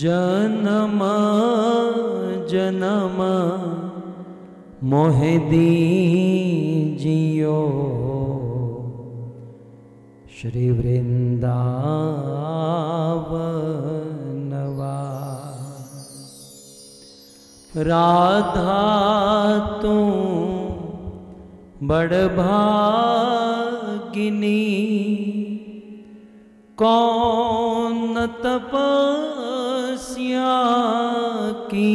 जन्म जन्म मोहे दीजियो श्री वृंदावनवा। राधा तू बड़भागिनी कौन तपस्या की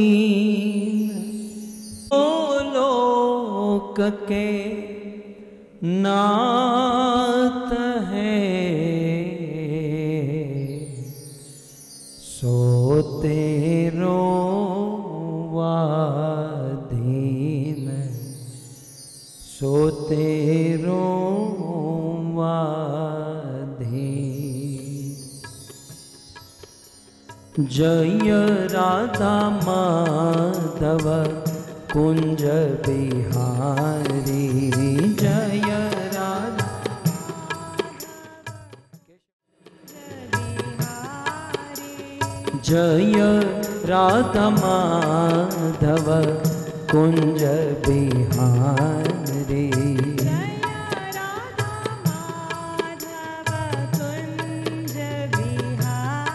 लोक के नाथ है सो तेरो वाधीन सो तेरो वाधीन। जय राधा माधव कुंज बिहारी जय राधा जय राधा माधव कुंज बिहारी जय राधा माधव कुंज बिहारी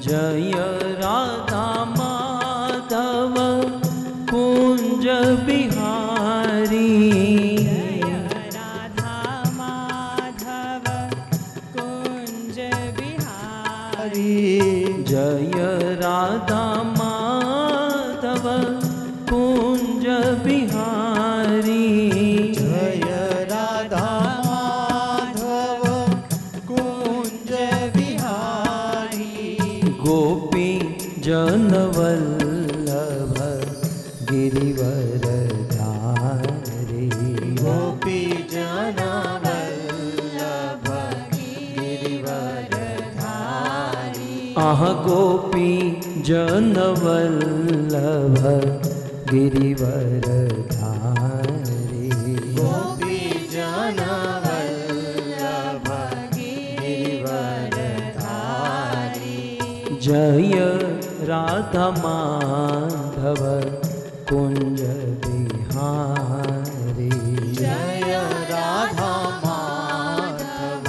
जय राधा माधव कुंज बिहारी जय राधा माधव कुंज बिहारी जय राधा माधव कुंज बिहारी। गोपी जनवल्लभ गिरिवरधारी गोपी जनवल्लभ गिरिवरधारी आह गोपी जनवल्लभ गिरिवरधारी गोपी जनवल्लभ गिरिवरधारी। जय राधा माधव कुंज बिहारी जय राधा माधव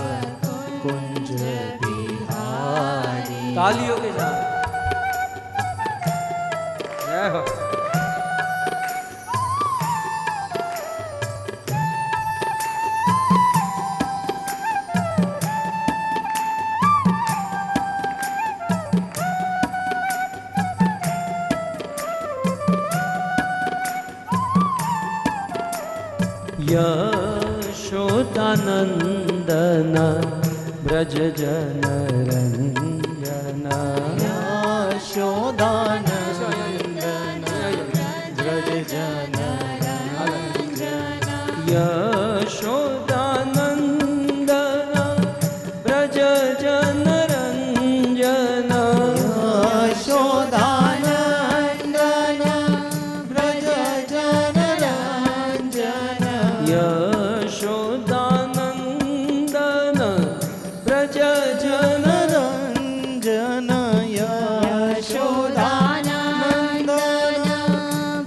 कुंज बिहारी। तालियों के साथ जय हो। यशोदानंदन ब्रज जन रंजन यशोदानंदन ब्रज जन रंजन यशोदानंदन ब्रज जन रंजन यशोदानंदन ब्रज जन रंजन यशोदानंदन ब्रज जन रंजन यशोदानंदन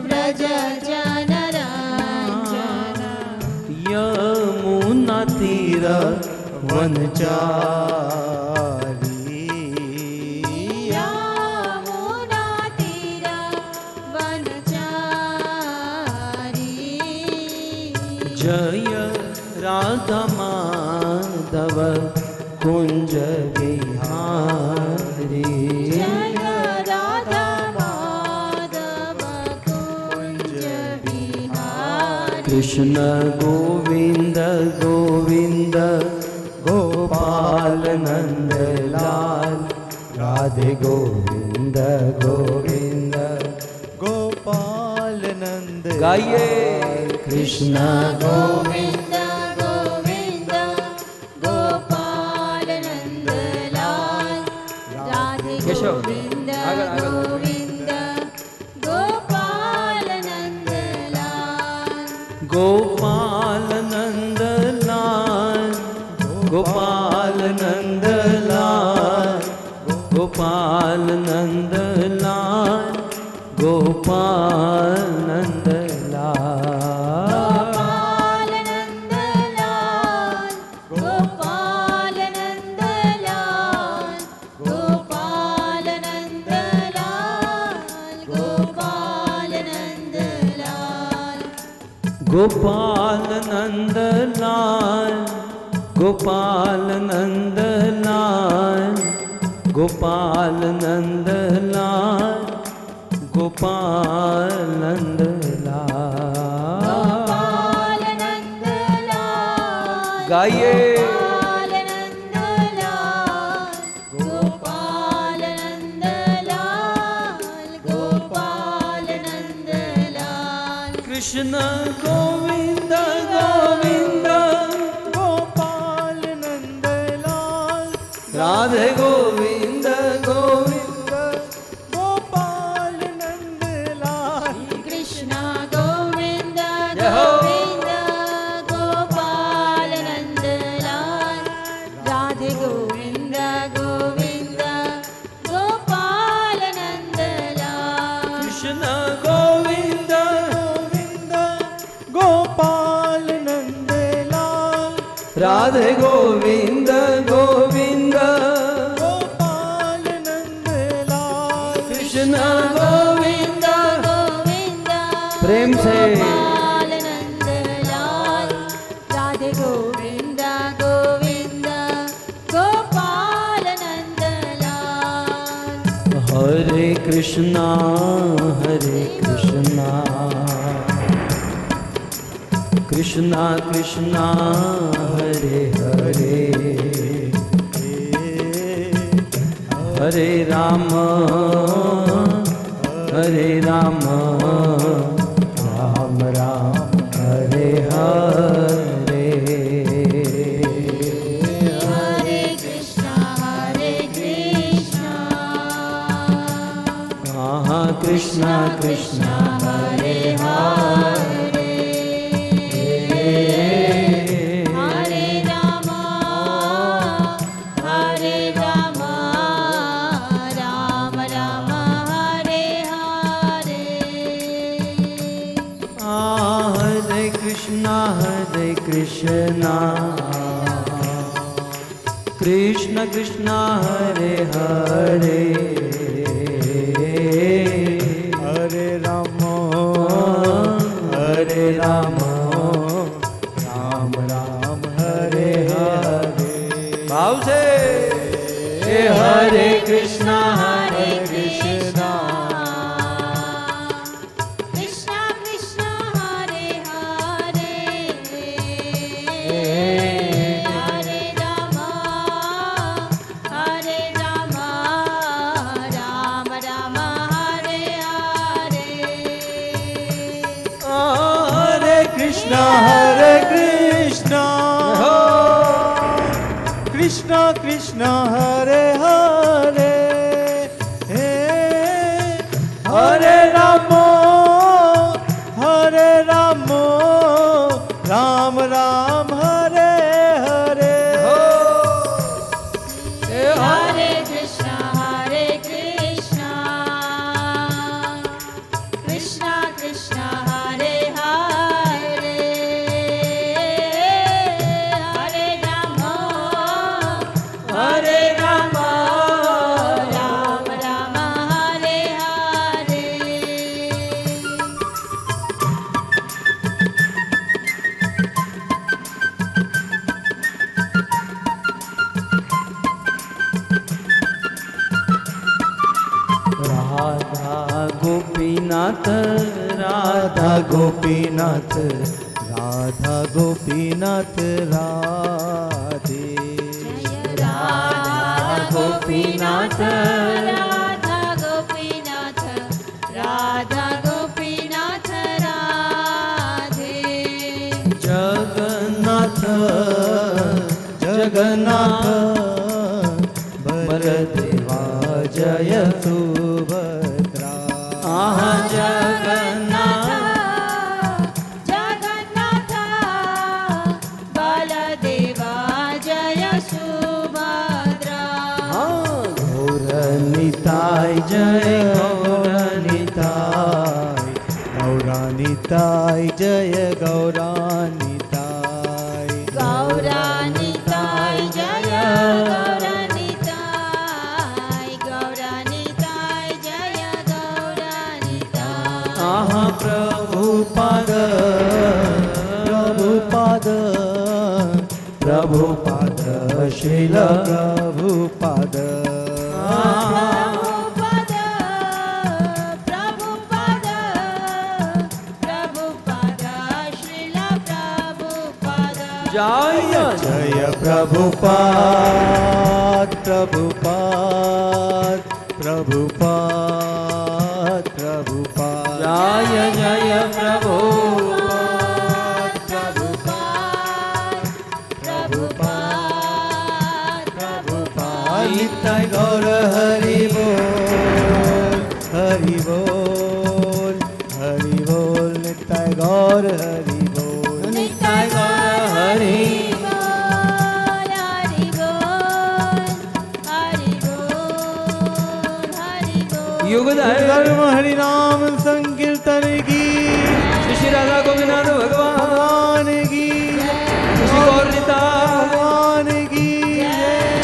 ब्रज जन रंजन। यमुना तीर वनचारी यमुना तीर वनचारी जय राधा माधव कुंज बिहारी जय राधा माधव कुंज बिहारी। कृष्ण गोविंद गोविंद गोपाल नंद लाल राधे गोविंद गोविंद गोपाल नंद। गाइए कृष्ण गोविंद गोविंद गोपाल नंद लाल राधे गोविंद गोविंद गोपाल नंद लाल गोपाल नंद लाल गोपाल नंद लाल गोपाल नंद लाल, गोपाल नंद गोपाल नंद लाल, गोपाल नंद लाल, गोपाल नंद लाल, गोपाल नंद लाल, गोपाल नंद लाल, गोपाल नंद लाल, गोपाल नंद लाल, गोपाल नंद लाल। गोपाल नंद लाल, गाइए। गोपाल नंद लाल, गोपाल नंद लाल, गोपाल नंद लाल, कृष्ण गोविंद गोविंद, गोपाल नंद लाल, राधे गोविंद गोविंद, गोपाल नंद लाल, कृष्ण गोविंद जय हो। गोविंद, गोपाल नंद लाल, राधे गोविंद गोविंद, गोपाल नंद लाल, कृष्ण गोविंद गोविंद, गोपाल नंद लाल, राधे गोविंद गोविंद, गोपाल नंद लाल, कृष्ण गोविंद गोविंद, प्रेम से। गोपाल नंद लाल, राधे गोविंद गोविंद, गोपाल नंद लाल, हरे कृष्णा कृष्णा कृष्णा हरे हरे, हरे राम राम राम हरे हरे, हरे कृष्णा हाँ कृष्णा कृष्णा हरे हरे, हरे राम राम राम हरे हरे, हरे कृष्णा कृष्ण कृष्णा हरे हरे, हरे राम राम राम हरे हरे, भाव से हरे कृष्णा कृष्णा कृष्णा कृष्णा हरे हरे, हरे राम राम राम हरे हरे, हरे कृष्णा कृष्णा कृष्णा हरे हरे, हरे राम राम राम हरे हरे, हरे कृष्णा कृष्णा कृष्णा हरे हरे, हरे राम राम राम हरे हरे, राधा गोपीनाथ राधा गोपीनाथ राधा गोपीनाथ राधे, राधा गोपीनाथ राधा गोपीनाथ राधा गोपीनाथ राधे, जगन्नाथ जगन्नाथ बलदेवा जय सुभद्रा, जगन्नाथ जगन्नाथ बलदेवा जय सुभद्रा, घोर निताय जय गौरानिताय गौरानिताय जय गौरानिताय गौरानिताय जय गौरानिताय गौरानिताय जय गौरानिताय आहा प्रभुपाद प्रभुपाद प्रभुपाद श्रील प्रभुपाद प्रभुपाद प्रभुपाद प्रभुपाद श्रील प्रभुपाद जय जय प्रभुपाद प्रभुपाद प्रभुपाद प्रभुपाद जय जय प्रभु निताय गौर हरि बोल हरि बोल हरि बोल निताय गौर हरि बोल निताय गौर हरि हरि बोल हरि बोल हरि बोल युगधर धर्म हरि नाम संकीर्तन की श्री श्री राधा गोविंद भगवान की श्री गौरता भगवान की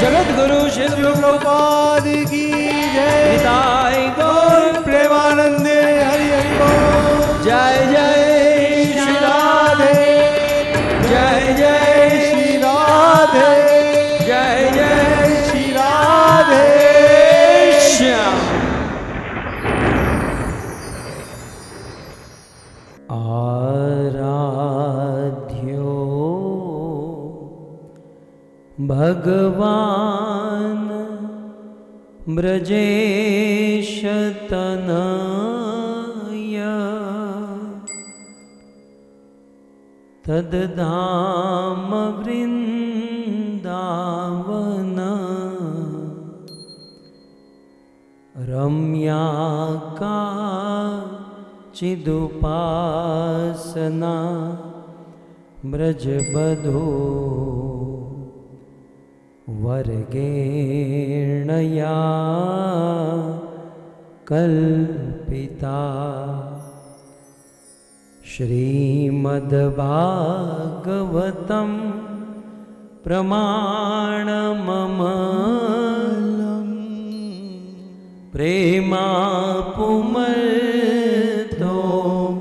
जगत गुरु श्री प्रभुपाद की जय निताय गौर प्रेमानंद हरि हरि बोल जय जय श्री राधे जय जय श्री राधे जय जय श्री राधे श्याम आराध्यो भगवान ब्रजेश तनय तद्धाम वृंदावन रम्या का चिदुपासना ब्रजबधो वर्गेणया कल्पिता श्रीमद्भागवतं प्रमाणममलम् प्रेमापुमर्तो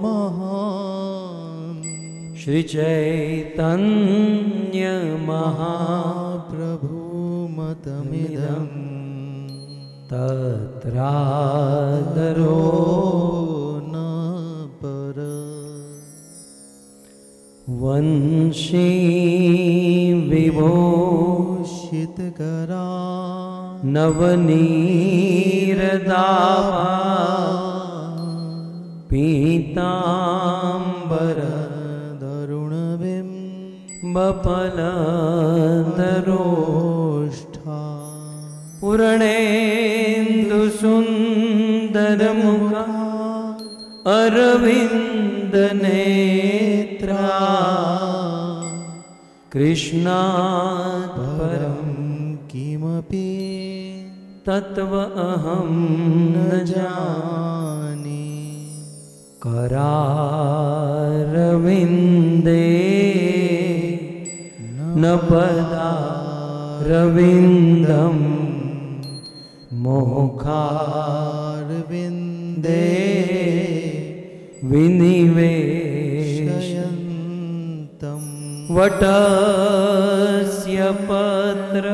महान् श्री चैतन्य महाप्रभुमतमिदम् तत्रादरो न पर वंशी विभूषितकरा नवनीरदावा पीताम्बर बपलदरोष्ठा पूर्णेन्दुसुन्दरमुखा अरविन्दनेत्रा कृष्णात् परं किमपि तत्त्व अहं न जाने करारविन्दे न पदारविन्दं मोखारविन्दे विनिवेशयन्तं वटस्य पत्र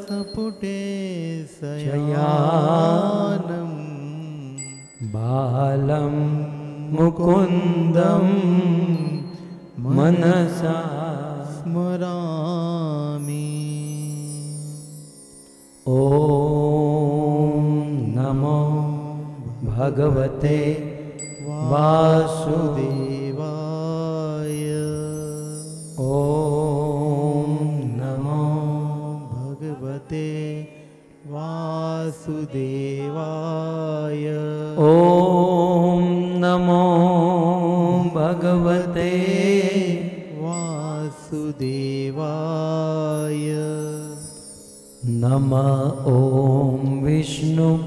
सपुटे शयानं बालं मुकुन्दं मनसा स्मरामि ॐ नमो भगवते वासुदेवाय ॐ नमो भगवते वासुदेवाय ॐ नमो भगवते वासुदेवाय नमः ॐ विष्णुपादाय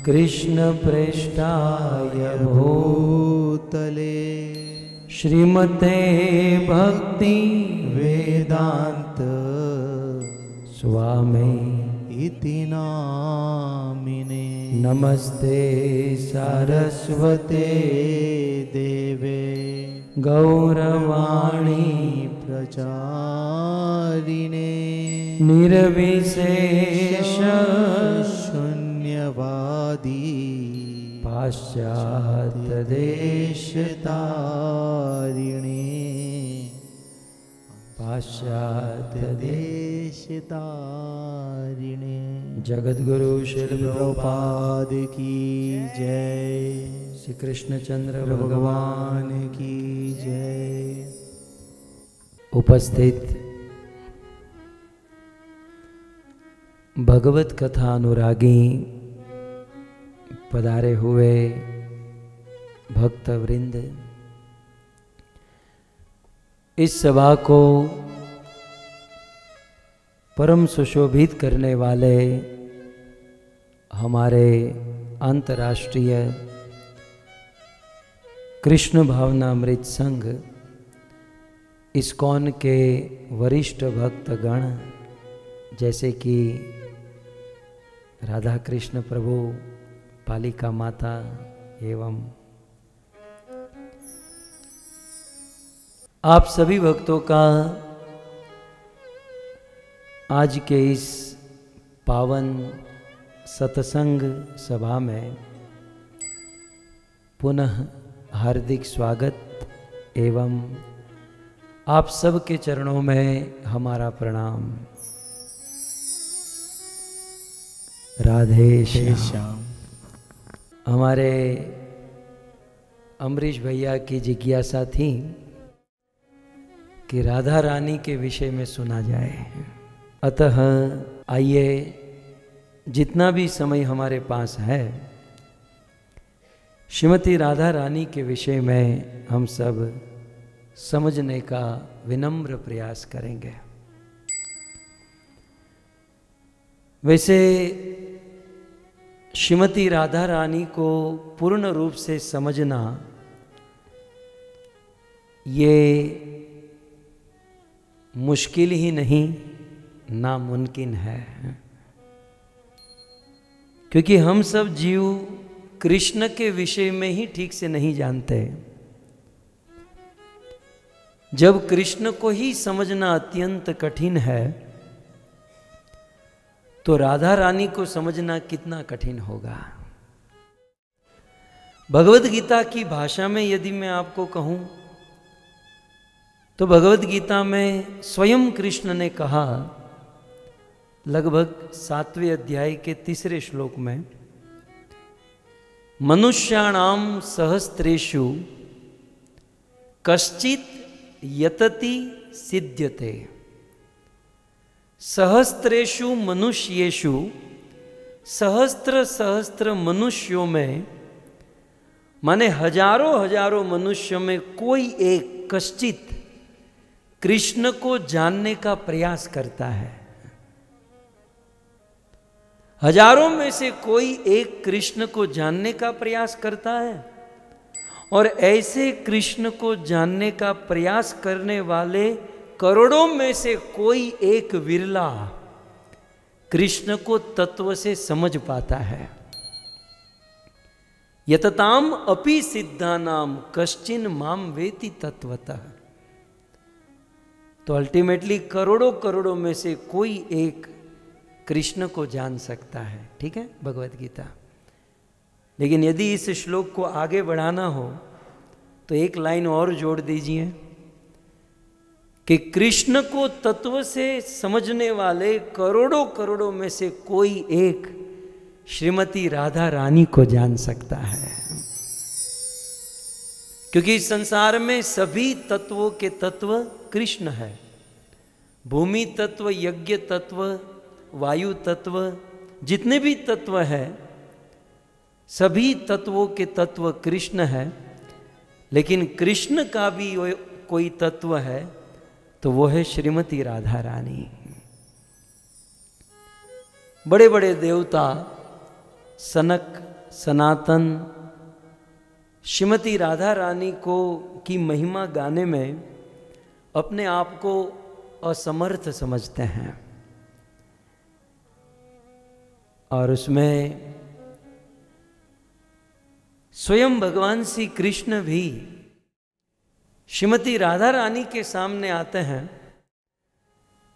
कृष्णप्रेष्ठाय भूतले श्रीमते भक्ति वेदांत स्वामी इति नामिने नमस्ते सरस्वते देवे गौरवाणी प्रचारिणे निर्विशेष शून्यवादी पाश्चात्यदेशतारिणे पाश्चात्यदेशतारिणे जगद्गुरु श्री प्रभुपाद की जय, श्री कृष्णचंद्र भगवान भगवान की जय। उपस्थित भगवत कथा अनुरागी पधारे हुए भक्त वृंद, इस सभा को परम सुशोभित करने वाले हमारे अंतर्राष्ट्रीय कृष्ण भावना अमृत संघ इस्कॉन के वरिष्ठ भक्तगण जैसे कि राधा कृष्ण प्रभु, पालिका माता एवं आप सभी भक्तों का आज के इस पावन सत्संग सभा में पुनः हार्दिक स्वागत एवं आप सबके चरणों में हमारा प्रणाम। राधे श्याम। हमारे अमरीश भैया की जिज्ञासा थी कि राधा रानी के विषय में सुना जाए, अतः आइए जितना भी समय हमारे पास है श्रीमती राधा रानी के विषय में हम सब समझने का विनम्र प्रयास करेंगे। वैसे श्रीमती राधा रानी को पूर्ण रूप से समझना ये मुश्किल ही नहीं, नामुमकिन है, क्योंकि हम सब जीव कृष्ण के विषय में ही ठीक से नहीं जानते। जब कृष्ण को ही समझना अत्यंत कठिन है तो राधा रानी को समझना कितना कठिन होगा। भगवत गीता की भाषा में यदि मैं आपको कहूं तो भगवत गीता में स्वयं कृष्ण ने कहा, लगभग 7वें अध्याय के 3 श्लोक में, मनुष्याणाम सहस्त्रेषु कश्चित यतति सिद्ध्यते, सहस्त्रेषु मनुष्येषु, सहस्त्र सहस्त्र मनुष्यों में, माने हजारों हजारों मनुष्यों में कोई एक कश्चित कृष्ण को जानने का प्रयास करता है। हजारों में से कोई एक कृष्ण को जानने का प्रयास करता है, और ऐसे कृष्ण को जानने का प्रयास करने वाले करोड़ों में से कोई एक विरला कृष्ण को तत्व से समझ पाता है। यतताम अपि सिद्धानाम कश्चिन माम वेति तत्वतः। तो अल्टीमेटली करोड़ों करोड़ों में से कोई एक कृष्ण को जान सकता है, ठीक है, भगवत गीता। लेकिन यदि इस श्लोक को आगे बढ़ाना हो तो एक लाइन और जोड़ दीजिए कि कृष्ण को तत्व से समझने वाले करोड़ों करोड़ों में से कोई एक श्रीमती राधा रानी को जान सकता है, क्योंकि इस संसार में सभी तत्वों के तत्व कृष्ण है। भूमि तत्व, यज्ञ तत्व, वायु तत्व, जितने भी तत्व है सभी तत्वों के तत्व कृष्ण है। लेकिन कृष्ण का भी कोई तत्व है तो वो है श्रीमती राधा रानी। बड़े बड़े देवता सनक, सनातन श्रीमती राधा रानी को की महिमा गाने में अपने आप को असमर्थ समझते हैं, और उसमें स्वयं भगवान श्री कृष्ण भी श्रीमती राधा रानी के सामने आते हैं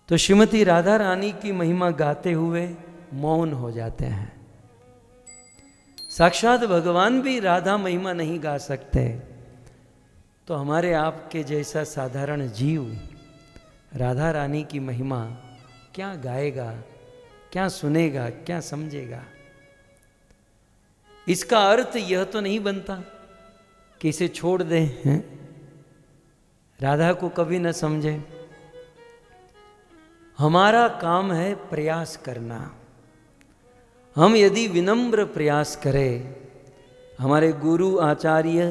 तो श्रीमती राधा रानी की महिमा गाते हुए मौन हो जाते हैं। साक्षात भगवान भी राधा महिमा नहीं गा सकते, तो हमारे आपके जैसा साधारण जीव राधा रानी की महिमा क्या गाएगा, क्या सुनेगा, क्या समझेगा? इसका अर्थ यह तो नहीं बनता कि इसे छोड़ दें, हैं? राधा को कभी न समझे। हमारा काम है प्रयास करना। हम यदि विनम्र प्रयास करें, हमारे गुरु आचार्य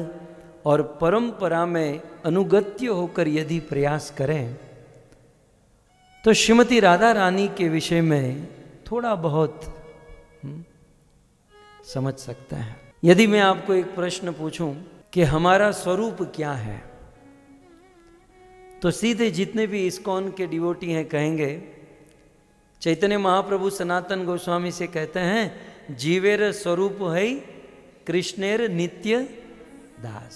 और परंपरा में अनुगत्य होकर यदि प्रयास करें, तो श्रीमती राधा रानी के विषय में थोड़ा बहुत समझ सकता है। यदि मैं आपको एक प्रश्न पूछूं कि हमारा स्वरूप क्या है, तो सीधे जितने भी इस्कॉन के डिवोटी हैं कहेंगे, चैतन्य महाप्रभु सनातन गोस्वामी से कहते हैं, जीवेर स्वरूप है कृष्णेर नित्य दास।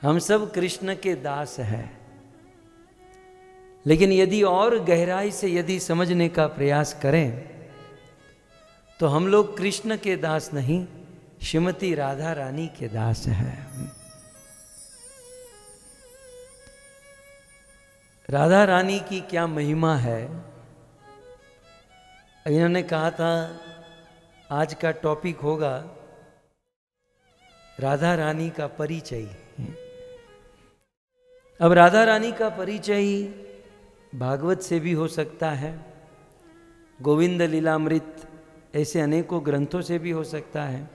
हम सब कृष्ण के दास हैं। लेकिन यदि और गहराई से यदि समझने का प्रयास करें तो हम लोग कृष्ण के दास नहीं, श्रीमती राधा रानी के दास हैं। राधा रानी की क्या महिमा है। इन्होंने कहा था आज का टॉपिक होगा राधा रानी का परिचय। अब राधा रानी का परिचय भागवत से भी हो सकता है, गोविंद लीलामृत ऐसे अनेकों ग्रंथों से भी हो सकता है।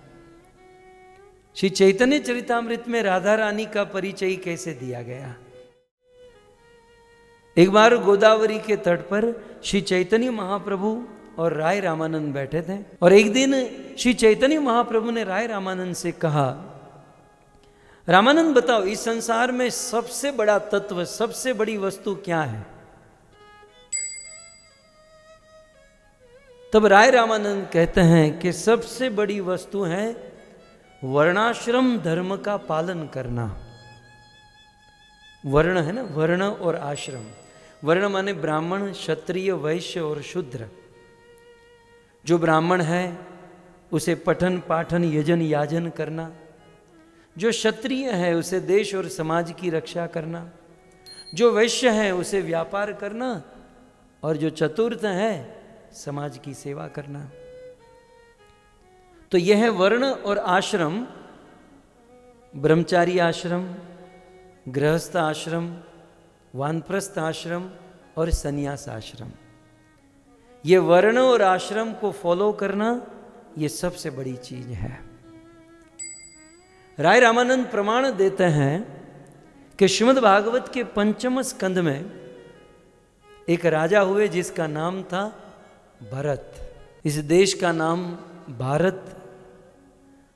श्री चैतन्य चरितामृत में राधा रानी का परिचय कैसे दिया गया? एक बार गोदावरी के तट पर श्री चैतन्य महाप्रभु और राय रामानंद बैठे थे, और एक दिन श्री चैतन्य महाप्रभु ने राय रामानंद से कहा, रामानंद बताओ इस संसार में सबसे बड़ा तत्व, सबसे बड़ी वस्तु क्या है? तब राय रामानंद कहते हैं कि सबसे बड़ी वस्तु है वर्णाश्रम धर्म का पालन करना। वर्ण है ना, वर्ण और आश्रम। वर्ण माने ब्राह्मण, क्षत्रिय, वैश्य और शूद्र। जो ब्राह्मण है उसे पठन पाठन यजन याजन करना, जो क्षत्रिय है उसे देश और समाज की रक्षा करना, जो वैश्य है उसे व्यापार करना, और जो चतुर्थ है समाज की सेवा करना। तो यह है वर्ण और आश्रम, ब्रह्मचारी आश्रम, गृहस्थ आश्रम, वानप्रस्थ आश्रम और संन्यास आश्रम। ये वर्ण और आश्रम को फॉलो करना ये सबसे बड़ी चीज है। राय रामानंद प्रमाण देते हैं कि श्रीमद् भागवत के 5वें स्कंद में एक राजा हुए जिसका नाम था भरत। इस देश का नाम भारत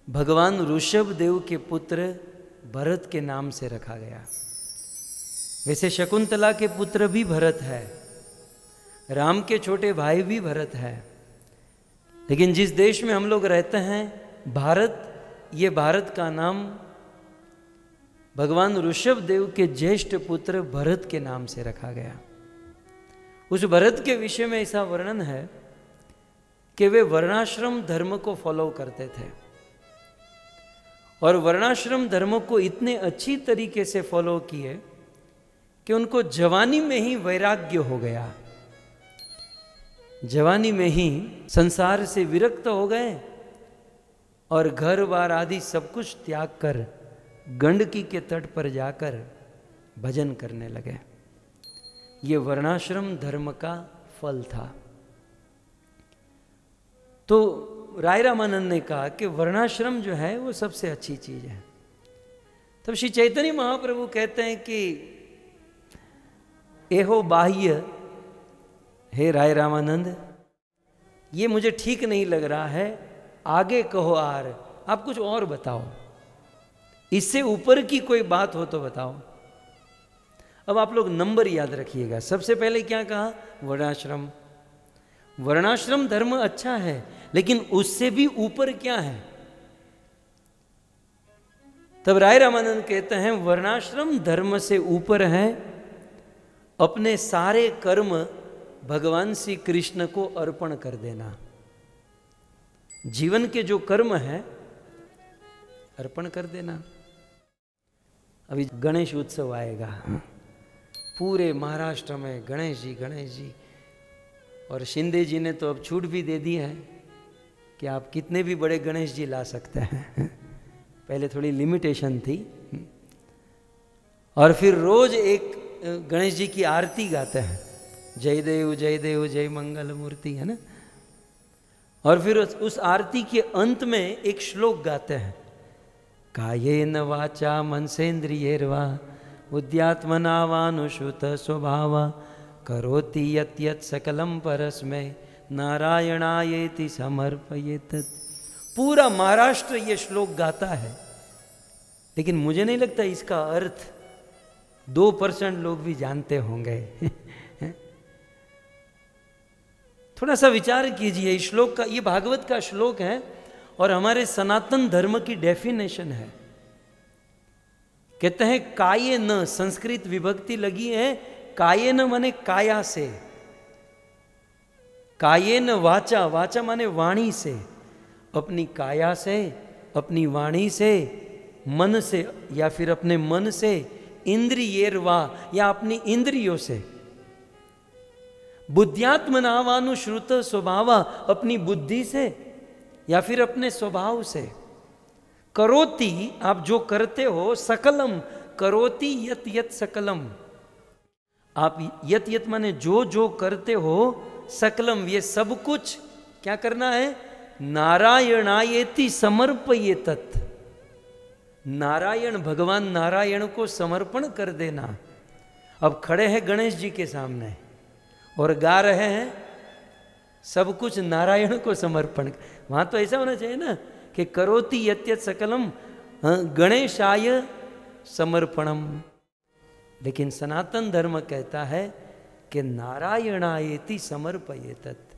भगवान ऋषभ देव के पुत्र भरत के नाम से रखा गया। वैसे शकुंतला के पुत्र भी भरत है, राम के छोटे भाई भी भरत है, लेकिन जिस देश में हम लोग रहते हैं भारत, ये भारत का नाम भगवान ऋषभ देव के ज्येष्ठ पुत्र भरत के नाम से रखा गया। उस भरत के विषय में ऐसा वर्णन है कि वे वर्णाश्रम धर्म को फॉलो करते थे, और वर्णाश्रम धर्म को इतने अच्छी तरीके से फॉलो किए कि उनको जवानी में ही वैराग्य हो गया। जवानी में ही संसार से विरक्त हो गए और घर बार आदि सब कुछ त्याग कर गंडकी के तट पर जाकर भजन करने लगे। ये वर्णाश्रम धर्म का फल था। तो राय रामानंद ने कहा कि वर्णाश्रम जो है वो सबसे अच्छी चीज है। तब श्री चैतन्य महाप्रभु कहते हैं कि एहो बाह्य, हे राय रामानंद, ये मुझे ठीक नहीं लग रहा है, आगे कहो आर, आप कुछ और बताओ, इससे ऊपर की कोई बात हो तो बताओ। अब आप लोग नंबर याद रखिएगा। सबसे पहले क्या कहा? वर्णाश्रम। वर्णाश्रम धर्म अच्छा है, लेकिन उससे भी ऊपर क्या है? तब राय रामानंद कहते हैं वर्णाश्रम धर्म से ऊपर है अपने सारे कर्म भगवान श्री कृष्ण को अर्पण कर देना। जीवन के जो कर्म है अर्पण कर देना। अभी गणेश उत्सव आएगा, पूरे महाराष्ट्र में गणेश जी, और शिंदे जी ने तो अब छूट भी दे दी है कि आप कितने भी बड़े गणेश जी ला सकते हैं। पहले थोड़ी लिमिटेशन थी। और फिर रोज एक गणेश जी की आरती गाते हैं, जय देव जय मंगल मूर्ति, है ना। और फिर उस आरती के अंत में एक श्लोक गाते हैं, कायेन वाचा मनसेन्द्रियैर्वा बुद्ध्यात्मना वानुश्रुत स्वभावा करोति यत् यत् सकलम परस्मै नारायणायेति समर्पयेत्। पूरा महाराष्ट्र ये श्लोक गाता है, लेकिन मुझे नहीं लगता इसका अर्थ 2% लोग भी जानते होंगे। थोड़ा सा विचार कीजिए। इस श्लोक का, ये भागवत का श्लोक है और हमारे सनातन धर्म की डेफिनेशन है। कहते हैं काये न, संस्कृत विभक्ति लगी है, काये न माने काया से, काये न वाचा, वाचा माने वाणी से, अपनी काया से, अपनी वाणी से, मन से या फिर अपने मन से, इंद्रियेर्वा या अपनी इंद्रियों से, बुद्ध्यात्मनावानुश्रुत स्वभावा, अपनी बुद्धि से या फिर अपने स्वभाव से, करोति, आप जो करते हो, सकलम, करोति यत यत सकलम, आप यत यत माने जो जो करते हो, सकलम ये सब कुछ क्या करना है? नारायणायेति समर्पयेतत्, नारायण, भगवान नारायण को समर्पण कर देना। अब खड़े हैं गणेश जी के सामने और गा रहे हैं सब कुछ नारायण को समर्पण। वहां तो ऐसा होना चाहिए ना कि करोति यत् यत् सकलम गणेशाय समर्पणम। लेकिन सनातन धर्म कहता है कि नारायणायेति समर्पयेतत्,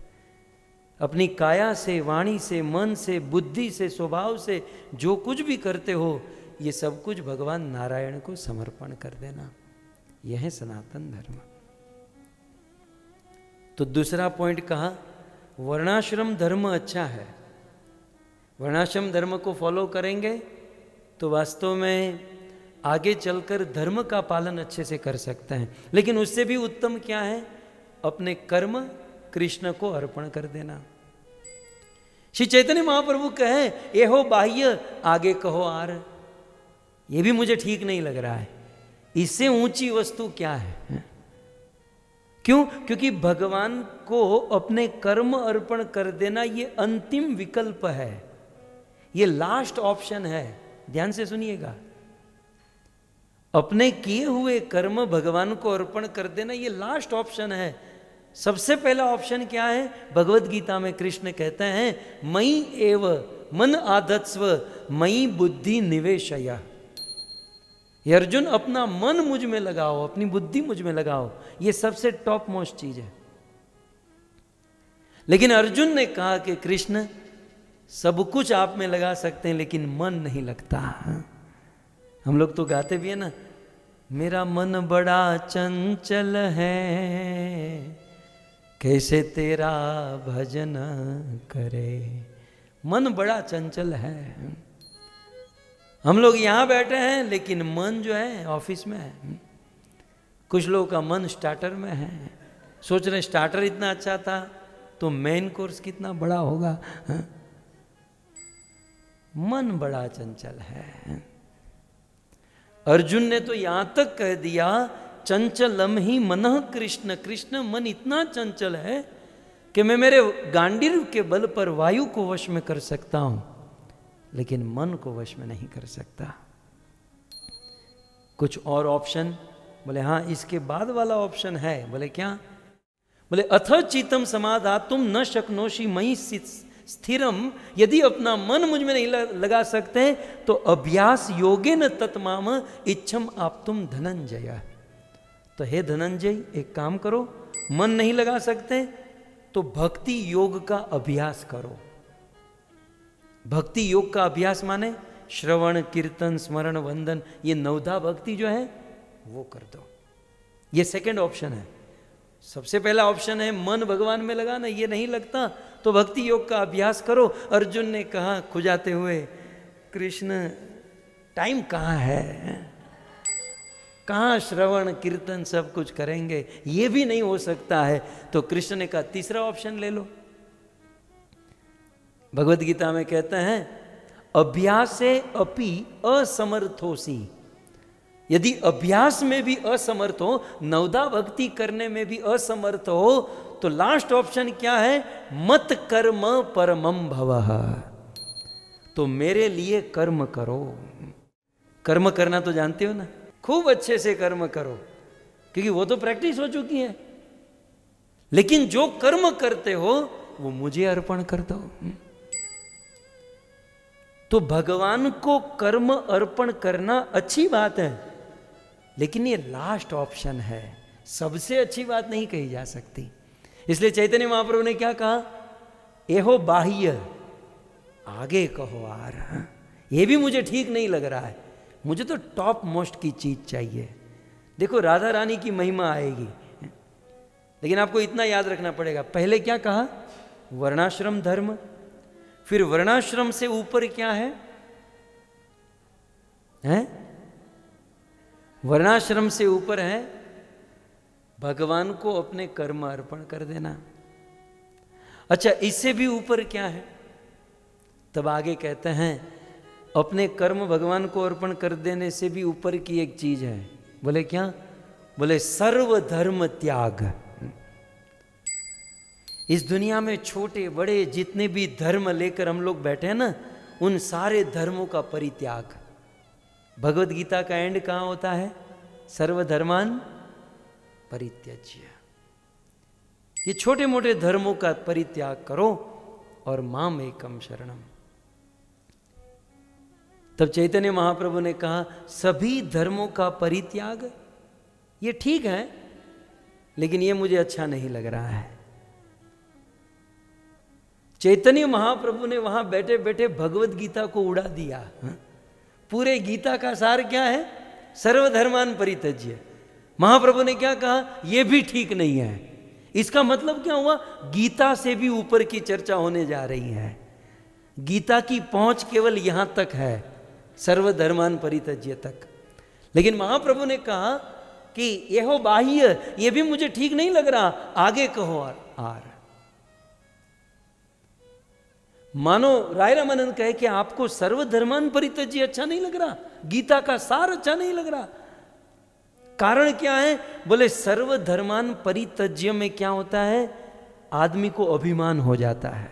अपनी काया से, वाणी से, मन से, बुद्धि से, स्वभाव से जो कुछ भी करते हो, ये सब कुछ भगवान नारायण को समर्पण कर देना। यह है सनातन धर्म। तो दूसरा पॉइंट कहा, वर्णाश्रम धर्म अच्छा है। वर्णाश्रम धर्म को फॉलो करेंगे तो वास्तव में आगे चलकर धर्म का पालन अच्छे से कर सकते हैं। लेकिन उससे भी उत्तम क्या है? अपने कर्म कृष्ण को अर्पण कर देना। श्री चैतन्य महाप्रभु कहे एहो बाह्य, आगे कहो आर। ये भी मुझे ठीक नहीं लग रहा है। इससे ऊंची वस्तु क्या है? क्यों? क्योंकि भगवान को अपने कर्म अर्पण कर देना ये अंतिम विकल्प है, ये लास्ट ऑप्शन है। ध्यान से सुनिएगा, अपने किए हुए कर्म भगवान को अर्पण कर देना ये लास्ट ऑप्शन है। सबसे पहला ऑप्शन क्या है? भगवत गीता में कृष्ण कहते हैं मयि एव मन आधत्स्व मयि बुद्धि निवेशय। ये अर्जुन, अपना मन मुझ में लगाओ, अपनी बुद्धि मुझ में लगाओ, ये सबसे टॉप मोस्ट चीज है। लेकिन अर्जुन ने कहा कि कृष्ण, सब कुछ आप में लगा सकते हैं लेकिन मन नहीं लगता। हम लोग तो गाते भी है ना, मेरा मन बड़ा चंचल है, कैसे तेरा भजन करे। मन बड़ा चंचल है। हम लोग यहाँ बैठे हैं लेकिन मन जो है ऑफिस में है। कुछ लोगों का मन स्टार्टर में है, सोच रहे स्टार्टर इतना अच्छा था तो मेन कोर्स कितना बड़ा होगा। मन बड़ा चंचल है। अर्जुन ने तो यहां तक कह दिया चंचलम ही मनः कृष्ण, कृष्ण मन इतना चंचल है कि मैं मेरे गांडीव के बल पर वायु को वश में कर सकता हूं, लेकिन मन को वश में नहीं कर सकता। कुछ और ऑप्शन बोले हाँ, इसके बाद वाला ऑप्शन है। बोले क्या? बोले अथ चित्तम समाधातुम न शक्नोषि मयि स्थिरम, यदि अपना मन मुझ में नहीं लगा सकते तो अभ्यास योगेन तत्माम इच्छम आप्तुम धनंजय। तो हे धनंजय, एक काम करो, मन नहीं लगा सकते तो भक्ति योग का अभ्यास करो। भक्ति योग का अभ्यास माने श्रवण कीर्तन स्मरण वंदन, ये नवधा भक्ति जो है वो कर दो। ये सेकंड ऑप्शन है। सबसे पहला ऑप्शन है मन भगवान में लगाना, ये नहीं लगता तो भक्ति योग का अभ्यास करो। अर्जुन ने कहा खुजाते हुए, कृष्ण टाइम कहाँ है, कहाँ श्रवण कीर्तन सब कुछ करेंगे, ये भी नहीं हो सकता है। तो कृष्ण ने कहा तीसरा ऑप्शन ले लो। भगवत गीता में कहते हैं अभ्यासे अपि असमर्थोसी, यदि अभ्यास में भी असमर्थ हो, नवदा भक्ति करने में भी असमर्थ हो, तो लास्ट ऑप्शन क्या है? मत कर्म परमम भवः, तो मेरे लिए कर्म करो। कर्म करना तो जानते हो ना, खूब अच्छे से कर्म करो, क्योंकि वो तो प्रैक्टिस हो चुकी है। लेकिन जो कर्म करते हो वो मुझे अर्पण कर दो। तो भगवान को कर्म अर्पण करना अच्छी बात है, लेकिन ये लास्ट ऑप्शन है, सबसे अच्छी बात नहीं कही जा सकती। इसलिए चैतन्य महाप्रभु ने क्या कहा? एहो बाह्य, आगे कहो आर, ये भी मुझे ठीक नहीं लग रहा है, मुझे तो टॉप मोस्ट की चीज चाहिए। देखो राधा रानी की महिमा आएगी, लेकिन आपको इतना याद रखना पड़ेगा। पहले क्या कहा? वर्णाश्रम धर्म, फिर वर्णाश्रम से ऊपर क्या है? वर्णाश्रम से ऊपर है भगवान को अपने कर्म अर्पण कर देना। अच्छा, इससे भी ऊपर क्या है? तब आगे कहते हैं अपने कर्म भगवान को अर्पण कर देने से भी ऊपर की एक चीज है। बोले क्या? बोले सर्वधर्म त्याग। इस दुनिया में छोटे बड़े जितने भी धर्म लेकर हम लोग बैठे हैं ना, उन सारे धर्मों का परित्याग। भगवत गीता का एंड कहाँ होता है? सर्वधर्मान परित्यज्य। ये छोटे मोटे धर्मों का परित्याग करो और माम एकम शरणम। तब चैतन्य महाप्रभु ने कहा सभी धर्मों का परित्याग, ये ठीक है, लेकिन ये मुझे अच्छा नहीं लग रहा है। चैतन्य महाप्रभु ने वहां बैठे बैठे भगवत गीता को उड़ा दिया। पूरे गीता का सार क्या है? सर्वधर्मान परित्यज्य। महाप्रभु ने क्या कहा? यह भी ठीक नहीं है। इसका मतलब क्या हुआ? गीता से भी ऊपर की चर्चा होने जा रही है। गीता की पहुंच केवल यहां तक है, सर्वधर्मान परित्यज्य तक। लेकिन महाप्रभु ने कहा कि यह बाह्य, यह भी मुझे ठीक नहीं लग रहा, आगे कहो आर। मानो राय रामानंद कहे कि आपको सर्वधर्मान परित्यज्य अच्छा नहीं लग रहा, गीता का सार अच्छा नहीं लग रहा। कारण क्या है? बोले सर्वधर्मान परित्यज्य में क्या होता है? आदमी को अभिमान हो जाता है।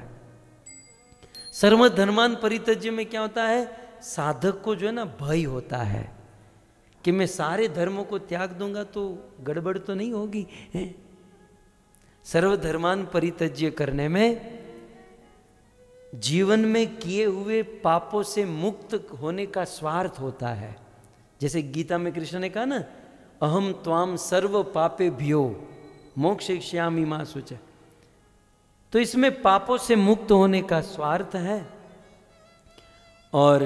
सर्वधर्मान परित्यज्य में क्या होता है? साधक को जो है ना भय होता है कि मैं सारे धर्मों को त्याग दूंगा तो गड़बड़ तो नहीं होगी। सर्वधर्मान परित्यज्य करने में जीवन में किए हुए पापों से मुक्त होने का स्वार्थ होता है। जैसे गीता में कृष्ण ने कहा ना, अहम त्वाम सर्व पापे भ्यो मोक्षयिष्यामि मा शुच। तो इसमें पापों से मुक्त होने का स्वार्थ है। और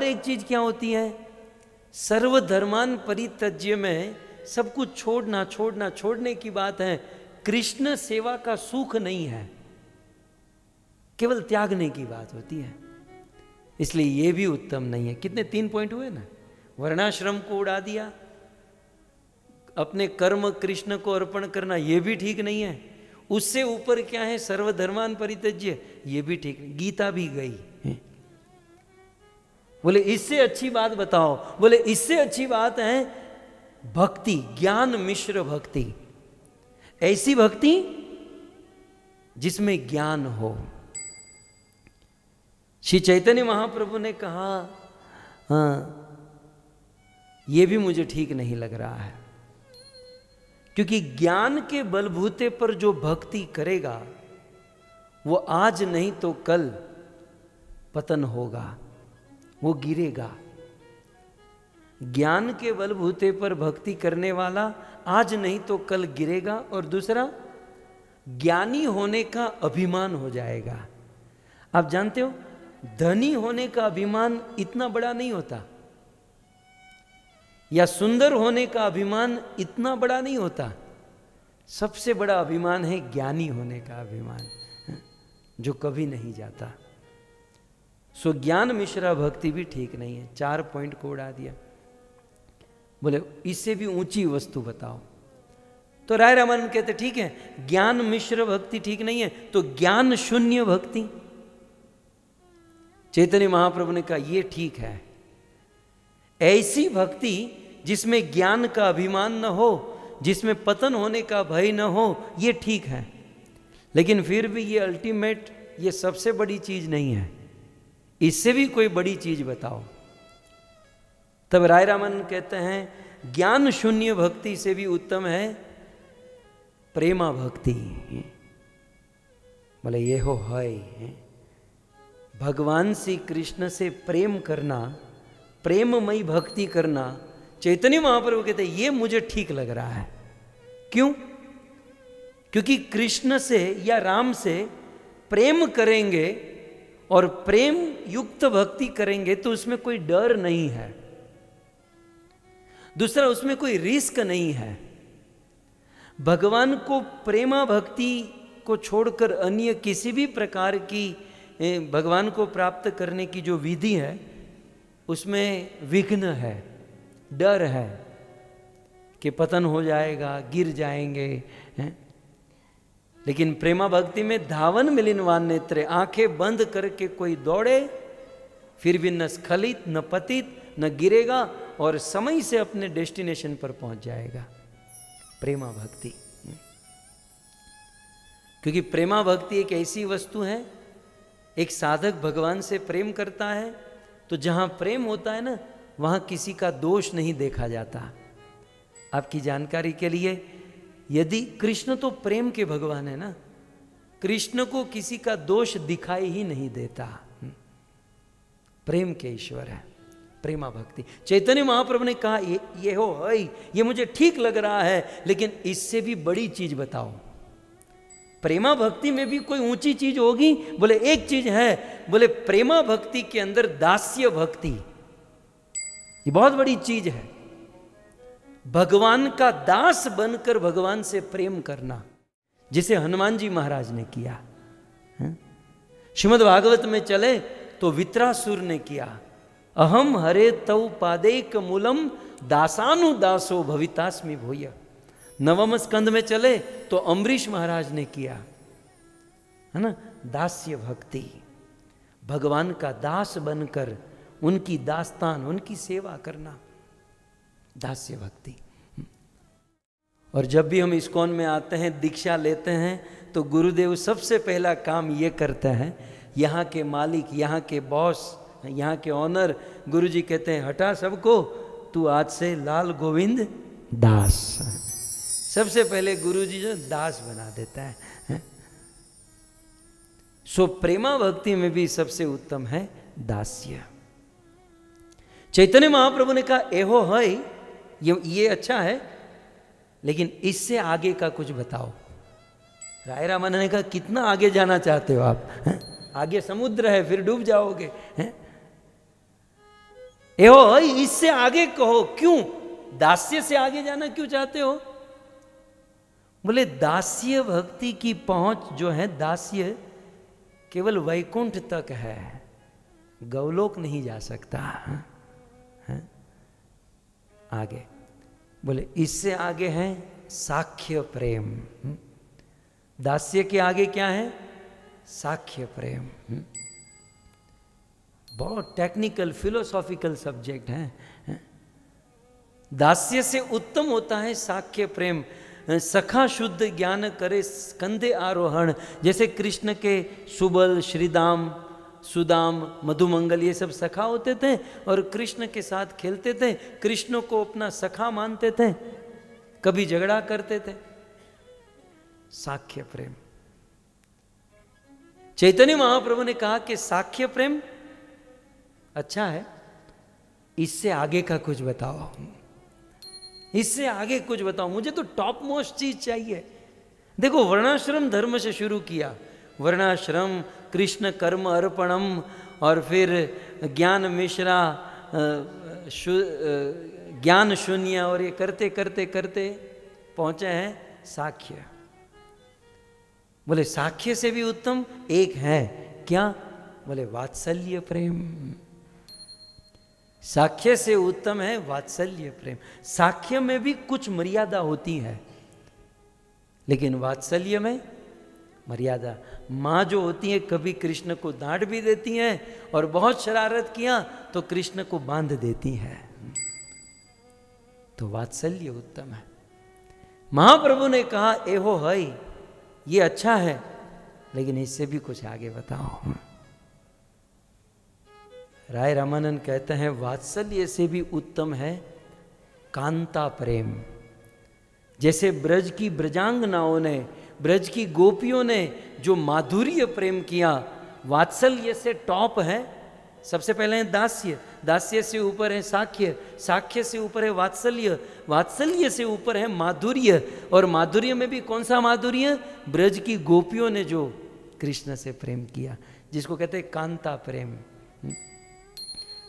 एक चीज क्या होती है? सर्वधर्मान परित्यज्य में सब कुछ छोड़ने की बात है। कृष्ण सेवा का सुख नहीं है, केवल त्यागने की बात होती है। इसलिए यह भी उत्तम नहीं है। कितने 3 पॉइंट हुए ना? वर्णाश्रम को उड़ा दिया, अपने कर्म कृष्ण को अर्पण करना यह भी ठीक नहीं है। उससे ऊपर क्या है? सर्वधर्मान परित्यज्य, यह भी ठीक नहीं। गीता भी गई। बोले इससे अच्छी बात बताओ। बोले इससे अच्छी बात है भक्ति, ज्ञान मिश्र भक्ति। ऐसी भक्ति जिसमें ज्ञान हो। श्री चैतन्य महाप्रभु ने कहा हाँ ये भी मुझे ठीक नहीं लग रहा है, क्योंकि ज्ञान के बलबूते पर जो भक्ति करेगा वो आज नहीं तो कल पतन होगा, वो गिरेगा। ज्ञान के बलबूते पर भक्ति करने वाला आज नहीं तो कल गिरेगा, और दूसरा ज्ञानी होने का अभिमान हो जाएगा। आप जानते हो, धनी होने का अभिमान इतना बड़ा नहीं होता, या सुंदर होने का अभिमान इतना बड़ा नहीं होता। सबसे बड़ा अभिमान है ज्ञानी होने का अभिमान, जो कभी नहीं जाता। सो ज्ञान मिश्रा भक्ति भी ठीक नहीं है। 4 पॉइंट को उड़ा दिया। बोले इससे भी ऊंची वस्तु बताओ। तो राय रामानंद कहते ठीक है, ज्ञान मिश्र भक्ति ठीक नहीं है, तो ज्ञान शून्य भक्ति। चैतन्य महाप्रभु ने कहा ये ठीक है। ऐसी भक्ति जिसमें ज्ञान का अभिमान न हो, जिसमें पतन होने का भय न हो, ये ठीक है। लेकिन फिर भी ये अल्टीमेट, ये सबसे बड़ी चीज नहीं है, इससे भी कोई बड़ी चीज बताओ। तब राय रामानंद कहते हैं ज्ञान शून्य भक्ति से भी उत्तम है प्रेमा भक्ति। बोले ये हो है भगवान श्री कृष्ण से प्रेम करना, प्रेममयी भक्ति करना। चैतन्य महाप्रभु कहते हैं ये मुझे ठीक लग रहा है। क्यों? क्योंकि कृष्ण से या राम से प्रेम करेंगे और प्रेम युक्त भक्ति करेंगे तो उसमें कोई डर नहीं है। दूसरा, उसमें कोई रिस्क नहीं है। भगवान को प्रेमा भक्ति को छोड़कर अन्य किसी भी प्रकार की भगवान को प्राप्त करने की जो विधि है उसमें विघ्न है, डर है कि पतन हो जाएगा, गिर जाएंगे। लेकिन प्रेमा भक्ति में धावन मिलिनवान नेत्रे, आंखें बंद करके कोई दौड़े फिर भी न स्खलित न पतित न गिरेगा और समय से अपने डेस्टिनेशन पर पहुंच जाएगा। प्रेमा भक्ति, क्योंकि प्रेमा भक्ति एक ऐसी वस्तु है, एक साधक भगवान से प्रेम करता है तो जहां प्रेम होता है ना, वहां किसी का दोष नहीं देखा जाता। आपकी जानकारी के लिए, यदि कृष्ण तो प्रेम के भगवान है ना, कृष्ण को किसी का दोष दिखाई ही नहीं देता। प्रेम के ईश्वर है, प्रेमा भक्ति। चैतन्य महाप्रभु ने कहा ये हो है, ये मुझे ठीक लग रहा है, लेकिन इससे भी बड़ी चीज बताओ। प्रेमा भक्ति में भी कोई ऊंची चीज होगी? बोले एक चीज है। बोले प्रेमा भक्ति के अंदर दास्य भक्ति, ये बहुत बड़ी चीज है। भगवान का दास बनकर भगवान से प्रेम करना, जिसे हनुमान जी महाराज ने किया। श्रीमद् भागवत में चले तो वित्रासुर ने किया। अहम हरे तव पादेक मूलम दासानुदासो भवितास्मि भूय। नवम स्कंद में चले तो अम्बरीश महाराज ने किया, है ना, दास्य भक्ति। भगवान का दास बनकर उनकी दास्तान, उनकी सेवा करना, दास्य भक्ति। और जब भी हम इस्कॉन में आते हैं, दीक्षा लेते हैं, तो गुरुदेव सबसे पहला काम ये करते हैं, यहाँ के मालिक, यहाँ के बॉस, यहाँ के ऑनर, गुरुजी कहते हैं हटा सबको, तू आज से लाल गोविंद दास। सबसे पहले गुरुजी जो दास बना देता है। सो प्रेमा भक्ति में भी सबसे उत्तम है दास्य। चैतन्य महाप्रभु ने कहा एहो है, ये अच्छा है, लेकिन इससे आगे का कुछ बताओ। राय रामानंद ने कहा कितना आगे जाना चाहते हो आप? आगे समुद्र है, फिर डूब जाओगे। एहो है, इससे आगे कहो। क्यों? दास्य से आगे जाना क्यों चाहते हो? बोले दास्य भक्ति की पहुंच जो है, दास्य केवल वैकुंठ तक है, गौलोक नहीं जा सकता। आगे बोले इससे आगे है साख्य प्रेम। दास्य के आगे क्या है? साख्य प्रेम। बहुत टेक्निकल फिलोसॉफिकल सब्जेक्ट है। दास्य से उत्तम होता है साख्य प्रेम। सखा शुद्ध ज्ञान करे स्कंदे आरोहण, जैसे कृष्ण के सुबल, श्रीदाम, सुदाम, मधुमंगल, ये सब सखा होते थे और कृष्ण के साथ खेलते थे, कृष्ण को अपना सखा मानते थे, कभी झगड़ा करते थे। साख्य प्रेम। चैतन्य महाप्रभु ने कहा कि साख्य प्रेम अच्छा है, इससे आगे का कुछ बताओ, इससे आगे कुछ बताओ, मुझे तो टॉप मोस्ट चीज चाहिए। देखो, वर्णाश्रम धर्म से शुरू किया, वर्णाश्रम, कृष्ण कर्म अर्पणम, और फिर ज्ञान मिश्रा, ज्ञान शून्य, और ये करते करते करते पहुंचे हैं साख्य। बोले साख्य से भी उत्तम एक है, क्या? बोले वात्सल्य प्रेम। साख्य से उत्तम है वात्सल्य प्रेम। साख्य में भी कुछ मर्यादा होती है, लेकिन वात्सल्य में मर्यादा। माँ जो होती है कभी कृष्ण को डांट भी देती हैं, और बहुत शरारत किया तो कृष्ण को बांध देती हैं, तो वात्सल्य उत्तम है। महाप्रभु ने कहा एहो है, ये अच्छा है, लेकिन इससे भी कुछ आगे बताओ। राय रामानंद कहते हैं वात्सल्य से भी उत्तम है कांता प्रेम। जैसे ब्रज की ब्रजांगनाओं ने, ब्रज की गोपियों ने जो माधुर्य प्रेम किया, वात्सल्य से टॉप है। सबसे पहले है दास्य, दास्य से ऊपर है साख्य, साख्य से ऊपर है वात्सल्य, वात्सल्य से ऊपर है माधुर्य। और माधुर्य में भी कौन सा माधुर्य? ब्रज की गोपियों ने जो कृष्ण से प्रेम किया, जिसको कहते हैं कांता प्रेम।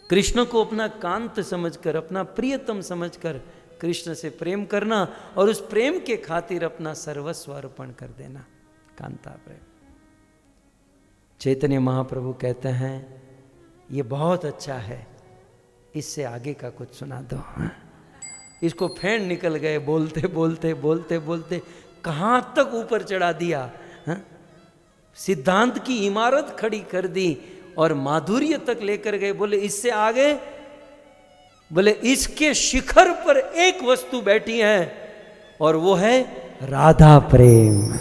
कृष्ण को अपना कांत समझकर, अपना प्रियतम समझकर कृष्ण से प्रेम करना, और उस प्रेम के खातिर अपना सर्वस्व अर्पण कर देना, कांता प्रेम। चैतन्य महाप्रभु कहते हैं ये बहुत अच्छा है, इससे आगे का कुछ सुना दो। इसको फैन निकल गए, बोलते बोलते बोलते बोलते कहाँ तक ऊपर चढ़ा दिया, सिद्धांत की इमारत खड़ी कर दी और माधुर्य तक लेकर गए। बोले इससे आगे, बोले इसके शिखर पर एक वस्तु बैठी है, और वो है राधा प्रेम।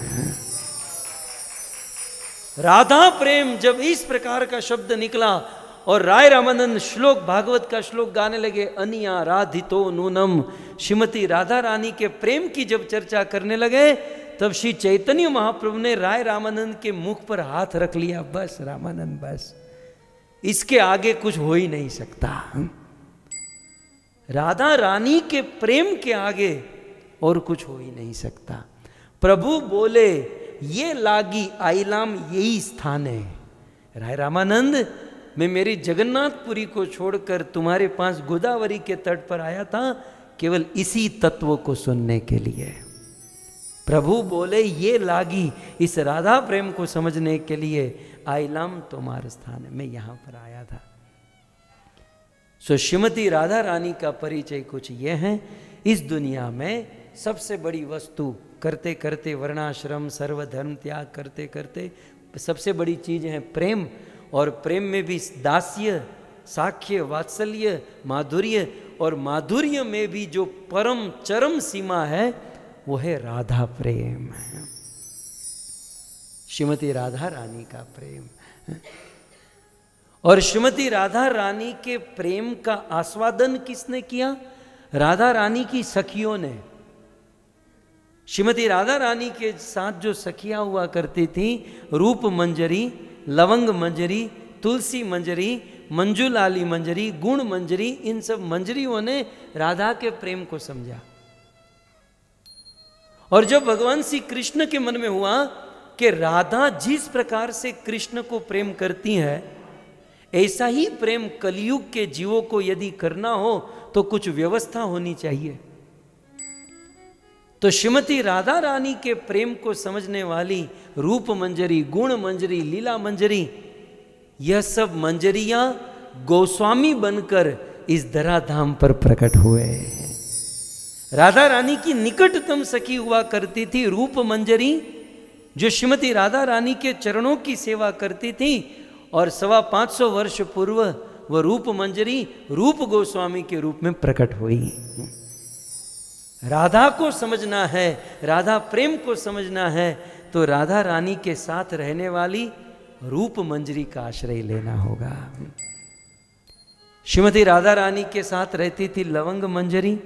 राधा प्रेम। जब इस प्रकार का शब्द निकला और राय रामानंद श्लोक, भागवत का श्लोक गाने लगे, अनिया राधितो नूनम, श्रीमती राधा रानी के प्रेम की जब चर्चा करने लगे, तब श्री चैतन्य महाप्रभु ने राय रामानंद के मुख पर हाथ रख लिया। बस रामानंद, बस इसके आगे कुछ हो ही नहीं सकता। राधा रानी के प्रेम के आगे और कुछ हो ही नहीं सकता। प्रभु बोले ये लागी आइलाम, यही स्थान है। राय रामानंद, मैं मेरी जगन्नाथपुरी को छोड़कर तुम्हारे पास गोदावरी के तट पर आया था केवल इसी तत्व को सुनने के लिए। प्रभु बोले ये लागी, इस राधा प्रेम को समझने के लिए आइलाम तुम्हारा स्थान है, मैं यहां पर आया था। सो श्रीमती राधा रानी का परिचय कुछ यह है। इस दुनिया में सबसे बड़ी वस्तु, करते करते वर्णाश्रम सर्वधर्म त्याग करते करते सबसे बड़ी चीज है प्रेम। और प्रेम में भी दास्य, साख्य, वात्सल्य, माधुर्य, और माधुर्य में भी जो परम चरम सीमा है वो है राधा प्रेम, श्रीमती राधा रानी का प्रेम। और श्रीमती राधा रानी के प्रेम का आस्वादन किसने किया? राधा रानी की सखियों ने। श्रीमती राधा रानी के साथ जो सखियां हुआ करती थी, रूप मंजरी, लवंग मंजरी, तुलसी मंजरी, मंजुलाली मंजरी, गुण मंजरी, इन सब मंजरियों ने राधा के प्रेम को समझा। और जब भगवान श्री कृष्ण के मन में हुआ कि राधा जिस प्रकार से कृष्ण को प्रेम करती है, ऐसा ही प्रेम कलयुग के जीवों को यदि करना हो तो कुछ व्यवस्था होनी चाहिए। तो श्रीमती राधा रानी के प्रेम को समझने वाली रूप मंजरी, गुण मंजरी, लीला मंजरी, यह सब मंजरियां गोस्वामी बनकर इस धराधाम पर प्रकट हुए। राधा रानी की निकटतम सखी हुआ करती थी रूप मंजरी, जो श्रीमती राधा रानी के चरणों की सेवा करती थी। और 525 वर्ष पूर्व वह रूप मंजरी रूप गोस्वामी के रूप में प्रकट हुई। राधा को समझना है, राधा प्रेम को समझना है, तो राधा रानी के साथ रहने वाली रूप मंजरी का आश्रय लेना होगा। श्रीमती राधा रानी के साथ रहती थी लवंग मंजरी,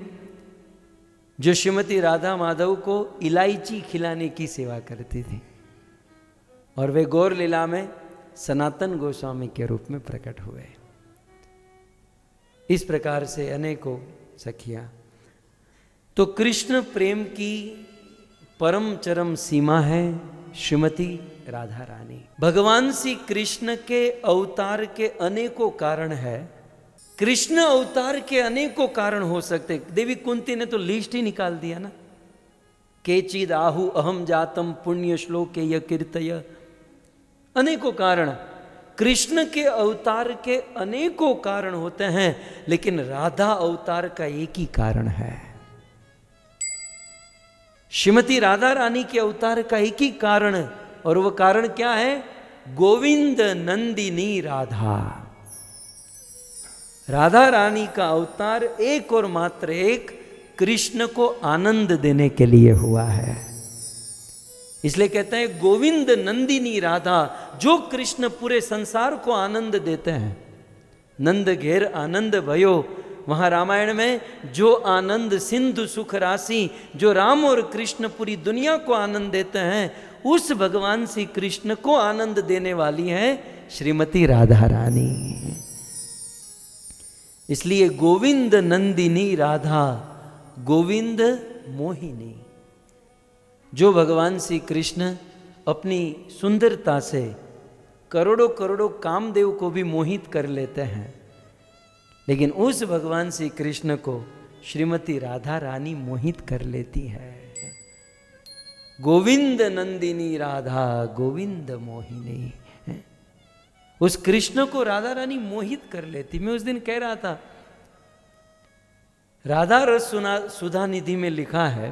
जो श्रीमती राधा माधव को इलायची खिलाने की सेवा करती थी, और वे गौर लीला में सनातन गोस्वामी के रूप में प्रकट हुए। इस प्रकार से अनेकों सखियां। तो कृष्ण प्रेम की परम चरम सीमा है श्रीमती राधा रानी। भगवान श्री कृष्ण के अवतार के अनेकों कारण है। कृष्ण अवतार के अनेकों कारण हो सकते। देवी कुंती ने तो लिस्ट ही निकाल दिया ना, केचिद आहु अहम जातम पुण्य श्लोके य कीर्तय। अनेकों कारण, कृष्ण के अवतार के अनेकों कारण होते हैं, लेकिन राधा अवतार का एक ही कारण है। श्रीमती राधा रानी के अवतार का एक ही कारण, और वह कारण क्या है? गोविंद नंदिनी राधा। राधा रानी का अवतार एक और मात्र एक कृष्ण को आनंद देने के लिए हुआ है। इसलिए कहते हैं गोविंद नंदिनी राधा, जो कृष्ण पूरे संसार को आनंद देते हैं। नंद घेर आनंद भयो, वहां रामायण में जो आनंद सिंधु सुख राशि, जो राम और कृष्ण पूरी दुनिया को आनंद देते हैं, उस भगवान श्री कृष्ण को आनंद देने वाली है श्रीमती राधा रानी। इसलिए गोविंद नंदिनी राधा, गोविंद मोहिनी। जो भगवान श्री कृष्ण अपनी सुंदरता से करोड़ों करोड़ों कामदेव को भी मोहित कर लेते हैं, लेकिन उस भगवान श्री कृष्ण को श्रीमती राधा रानी मोहित कर लेती है। गोविंद नंदिनी राधा, गोविंद मोहिनी। उस कृष्ण को राधा रानी मोहित कर लेती। मैं उस दिन कह रहा था, राधा रस सुधा निधि में लिखा है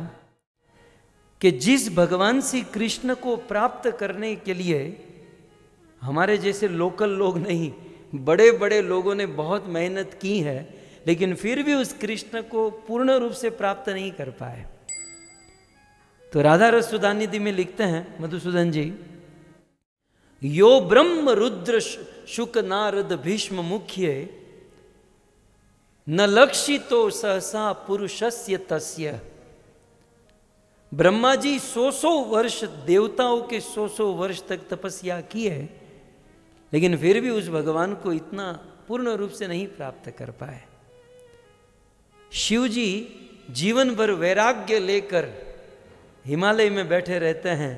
कि जिस भगवान श्री कृष्ण को प्राप्त करने के लिए हमारे जैसे लोकल लोग नहीं, बड़े बड़े लोगों ने बहुत मेहनत की है, लेकिन फिर भी उस कृष्ण को पूर्ण रूप से प्राप्त नहीं कर पाए। तो राधा रस सुधा निधि में लिखते हैं मधुसूदन जी, यो ब्रह्म रुद्र शुक नारद भीष्म मुख्य न लक्षितो सहसा पुरुषस्य तस्य। ब्रह्मा जी 100 वर्ष, देवताओं के 100 वर्ष तक तपस्या की है, लेकिन फिर भी उस भगवान को इतना पूर्ण रूप से नहीं प्राप्त कर पाए। शिव जी जीवन भर वैराग्य लेकर हिमालय में बैठे रहते हैं,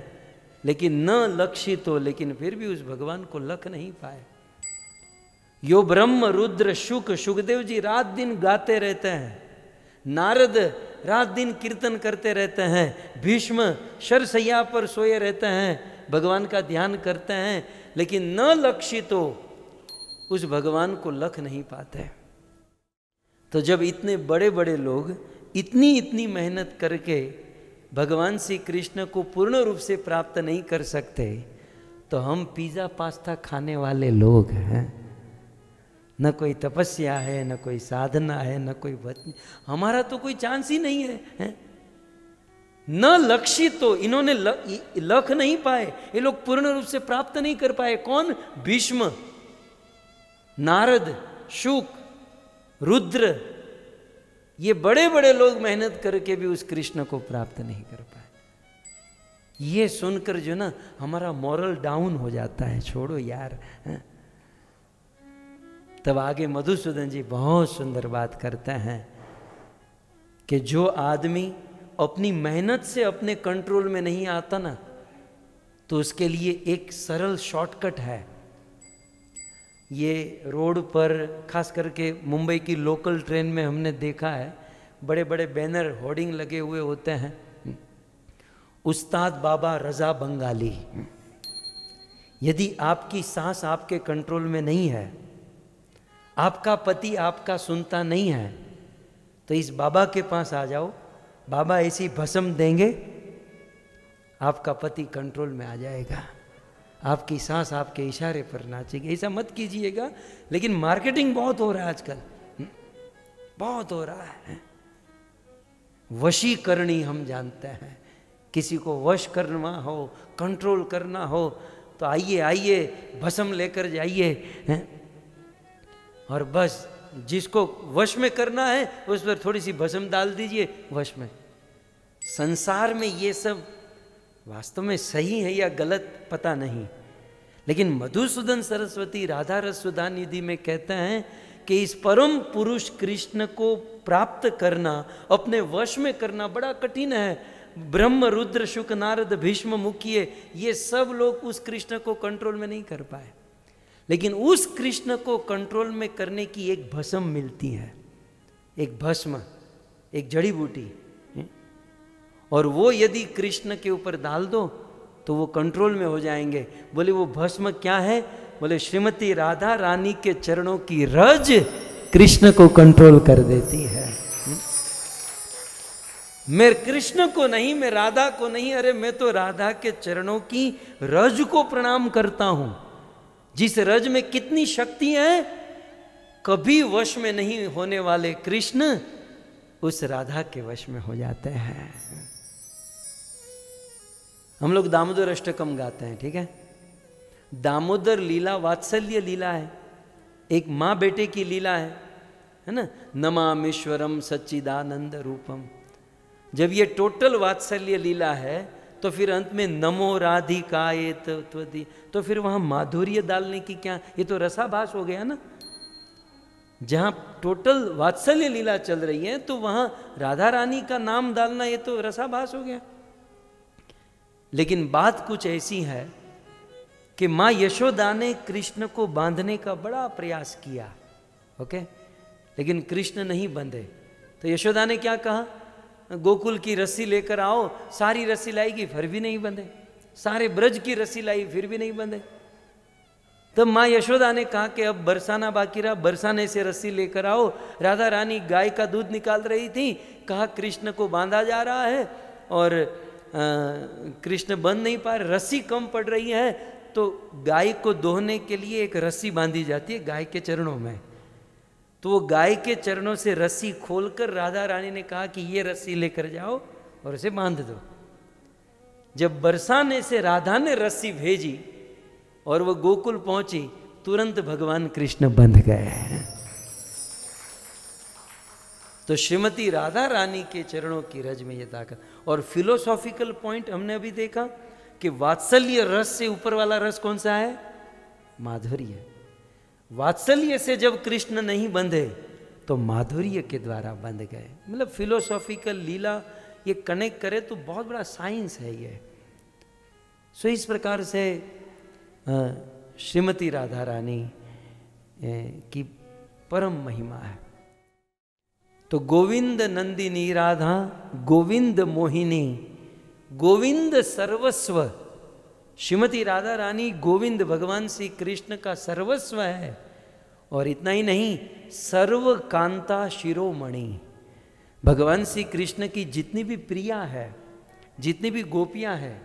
लेकिन न लक्षित हो, लेकिन फिर भी उस भगवान को लख नहीं पाए। यो ब्रह्म रुद्र शुक, शुकदेव जी रात दिन गाते रहते हैं, नारद रात दिन कीर्तन करते रहते हैं, भीष्म शरशैया पर सोए रहते हैं, भगवान का ध्यान करते हैं, लेकिन न लक्षित हो, उस भगवान को लख नहीं पाते। तो जब इतने बड़े बड़े लोग इतनी इतनी मेहनत करके भगवान श्री कृष्ण को पूर्ण रूप से प्राप्त नहीं कर सकते, तो हम पिज़्ज़ा पास्ता खाने वाले लोग हैं। न कोई तपस्या है, न कोई साधना है, न कोई हमारा तो कोई चांस ही नहीं है, न लक्षित तो इन्होंने लख नहीं पाए, ये लोग पूर्ण रूप से प्राप्त नहीं कर पाए। कौन? भीष्म, नारद, शुक, रुद्र, ये बड़े बड़े लोग मेहनत करके भी उस कृष्ण को प्राप्त नहीं कर पाए। ये सुनकर जो ना हमारा मॉरल डाउन हो जाता है, छोड़ो यार। तब आगे मधुसूदन जी बहुत सुंदर बात करते हैं कि जो आदमी अपनी मेहनत से अपने कंट्रोल में नहीं आता ना, तो उसके लिए एक सरल शॉर्टकट है। ये रोड पर खास करके मुंबई की लोकल ट्रेन में हमने देखा है, बड़े बड़े बैनर होर्डिंग लगे हुए होते हैं, उस्ताद बाबा रजा बंगाली। यदि आपकी सांस आपके कंट्रोल में नहीं है, आपका पति आपका सुनता नहीं है, तो इस बाबा के पास आ जाओ, बाबा ऐसी भस्म देंगे, आपका पति कंट्रोल में आ जाएगा, आपकी सांस आपके इशारे पर नाचेगी। ऐसा मत कीजिएगा, लेकिन मार्केटिंग बहुत हो रहा है आजकल, बहुत हो रहा है। वशीकरणी हम जानते हैं, किसी को वश करना हो, कंट्रोल करना हो, तो आइए आइए भस्म लेकर जाइए हैं? और बस जिसको वश में करना है उस पर थोड़ी सी भस्म डाल दीजिए, वश में। संसार में ये सब वास्तव में सही है या गलत पता नहीं, लेकिन मधुसूदन सरस्वती राधा रस सुधा निधि में कहते हैं कि इस परम पुरुष कृष्ण को प्राप्त करना, अपने वश में करना बड़ा कठिन है। ब्रह्म, रुद्र, शुक, नारद, भीष्म, मुखिए, ये सब लोग उस कृष्ण को कंट्रोल में नहीं कर पाए, लेकिन उस कृष्ण को कंट्रोल में करने की एक भस्म मिलती है, एक भस्म, एक जड़ी बूटी, और वो यदि कृष्ण के ऊपर डाल दो तो वो कंट्रोल में हो जाएंगे। बोले वो भस्म क्या है? बोले श्रीमती राधा रानी के चरणों की रज कृष्ण को कंट्रोल कर देती है। मैं कृष्ण को नहीं, मैं राधा को नहीं, अरे मैं तो राधा के चरणों की रज को प्रणाम करता हूं, जिस रज में कितनी शक्ति है। कभी वश में नहीं होने वाले कृष्ण उस राधा के वश में हो जाते हैं। हम लोग दामोदर अष्टकम गाते हैं, ठीक है। दामोदर लीला वात्सल्य लीला है, एक माँ बेटे की लीला है ना। नमामीश्वरम सच्चिदानंद रूपम। जब ये टोटल वात्सल्य लीला है तो फिर अंत में नमो राधिकाये त्वदि, तो फिर वहां माधुर्य डालने की क्या, ये तो रसाभास हो गया ना। जहां टोटल वात्सल्य लीला चल रही है तो वहां राधा रानी का नाम डालना ये तो रसाभास हो गया। लेकिन बात कुछ ऐसी है कि माँ यशोदा ने कृष्ण को बांधने का बड़ा प्रयास किया, ओके, लेकिन कृष्ण नहीं बंधे। तो यशोदा ने क्या कहा? गोकुल की रस्सी लेकर आओ। सारी रस्सी लाएगी फिर भी नहीं बंधे, सारे ब्रज की रस्सी लाई फिर भी नहीं बंधे। तब माँ यशोदा ने कहा कि अब बरसाना बाकी रहा, बरसाने से रस्सी लेकर आओ। राधा रानी गाय का दूध निकाल रही थी, कहा कृष्ण को बांधा जा रहा है और कृष्ण बंध नहीं पा रहे, रस्सी कम पड़ रही है, तो गाय को दोहने के लिए एक रस्सी बांधी जाती है गाय के चरणों में। तो वो गाय के चरणों से रस्सी खोलकर राधा रानी ने कहा कि ये रस्सी लेकर जाओ और उसे बांध दो। जब बरसाने से राधा ने रस्सी भेजी और वो गोकुल पहुंची, तुरंत भगवान कृष्ण बंध गए। तो श्रीमती राधा रानी के चरणों की रज में ये ताकत। और फिलोसॉफिकल पॉइंट हमने अभी देखा कि वात्सल्य रस से ऊपर वाला रस कौन सा है? माधुर्य। वात्सल्य से जब कृष्ण नहीं बंधे तो माधुर्य के द्वारा बंध गए। मतलब फिलोसॉफिकल लीला ये कनेक्ट करे तो बहुत बड़ा साइंस है ये। सो इस प्रकार से श्रीमती राधा रानी की परम महिमा है। तो गोविंद नंदिनी राधा, गोविंद मोहिनी, गोविंद सर्वस्व। श्रीमती राधा रानी गोविंद भगवान श्री कृष्ण का सर्वस्व है। और इतना ही नहीं, सर्व कांता शिरोमणि। भगवान श्री कृष्ण की जितनी भी प्रिया है, जितनी भी गोपियां हैं,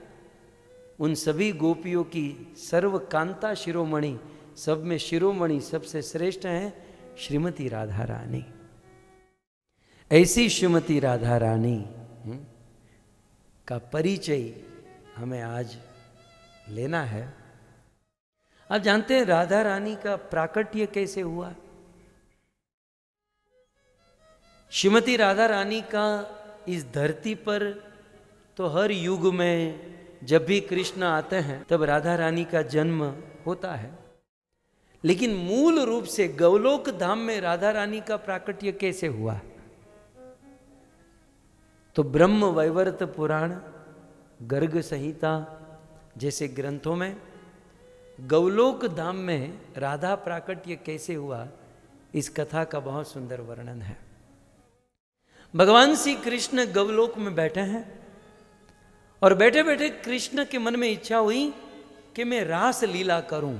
उन सभी गोपियों की सर्व कांता शिरोमणि, सब में शिरोमणि सबसे श्रेष्ठ है श्रीमती राधा रानी। ऐसी श्रीमती राधा रानी का परिचय हमें आज लेना है। आप जानते हैं राधा रानी का प्राकट्य कैसे हुआ? श्रीमती राधा रानी का इस धरती पर तो हर युग में जब भी कृष्ण आते हैं तब राधा रानी का जन्म होता है, लेकिन मूल रूप से गौलोक धाम में राधा रानी का प्राकट्य कैसे हुआ? तो ब्रह्म वैवर्त पुराण, गर्ग संहिता जैसे ग्रंथों में गौलोक धाम में राधा प्राकट्य कैसे हुआ, इस कथा का बहुत सुंदर वर्णन है। भगवान श्री कृष्ण गौलोक में बैठे हैं और बैठे बैठे कृष्ण के मन में इच्छा हुई कि मैं रास लीला करूं।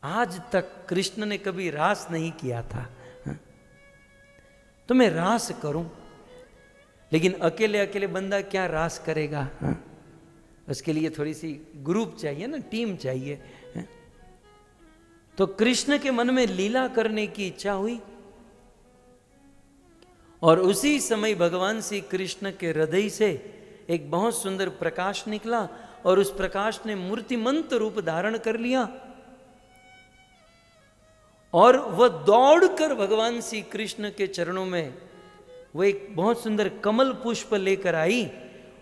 आज तक कृष्ण ने कभी रास नहीं किया था, तो मैं रास करूं। लेकिन अकेले अकेले बंदा क्या रास करेगा? उसके लिए थोड़ी सी ग्रुप चाहिए ना, टीम चाहिए। तो कृष्ण के मन में लीला करने की इच्छा हुई और उसी समय भगवान श्री कृष्ण के हृदय से एक बहुत सुंदर प्रकाश निकला और उस प्रकाश ने मूर्तिमंत रूप धारण कर लिया और वह दौड़कर भगवान श्री कृष्ण के चरणों में वो एक बहुत सुंदर कमल पुष्प लेकर आई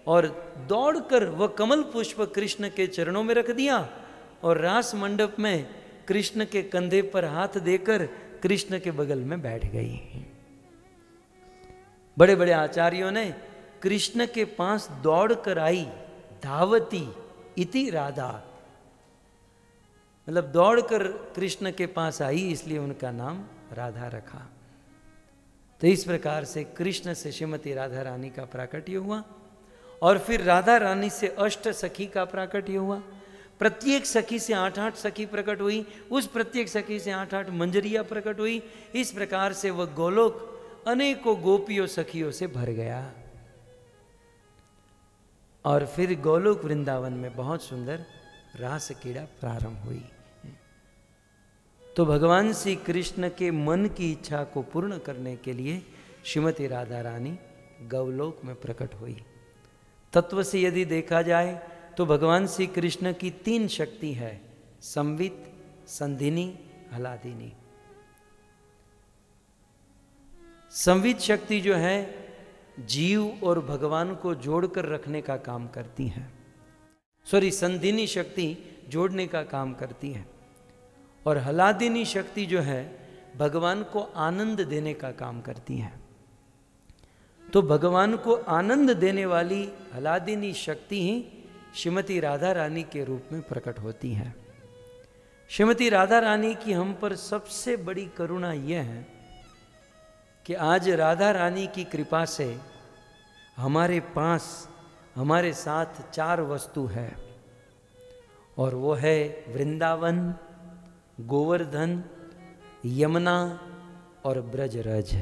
और दौड़कर वह कमल पुष्प कृष्ण के चरणों में रख दिया और रास मंडप में कृष्ण के कंधे पर हाथ देकर कृष्ण के बगल में बैठ गई। बड़े बड़े आचार्यों ने कृष्ण के पास दौड़कर आई, धावती इति राधा, मतलब दौड़कर कृष्ण के पास आई इसलिए उनका नाम राधा रखा। तो इस प्रकार से कृष्ण से श्रीमती राधा रानी का प्राकट्य हुआ और फिर राधा रानी से अष्ट सखी का प्राकट्य हुआ। प्रत्येक सखी से 8-8 सखी प्रकट हुई, उस प्रत्येक सखी से 8-8 मंजरियां प्रकट हुई। इस प्रकार से वह गोलोक अनेकों गोपियों सखियों से भर गया और फिर गोलोक वृंदावन में बहुत सुंदर रास क्रीड़ा प्रारंभ हुई। तो भगवान श्री कृष्ण के मन की इच्छा को पूर्ण करने के लिए श्रीमती राधा रानी गौलोक में प्रकट हुई। तत्व से यदि देखा जाए तो भगवान श्री कृष्ण की 3 शक्ति है, संवित, संधिनी, हलादिनी। संवित शक्ति जो है जीव और भगवान को जोड़कर रखने का काम करती है, संधिनी शक्ति जोड़ने का काम करती है और हलादिनी शक्ति जो है भगवान को आनंद देने का काम करती है। तो भगवान को आनंद देने वाली हलादिनी शक्ति ही श्रीमती राधा रानी के रूप में प्रकट होती है। श्रीमती राधा रानी की हम पर सबसे बड़ी करुणा यह है कि आज राधा रानी की कृपा से हमारे पास हमारे साथ 4 वस्तु है और वो है वृंदावन, गोवर्धन, यमुना और ब्रजरज।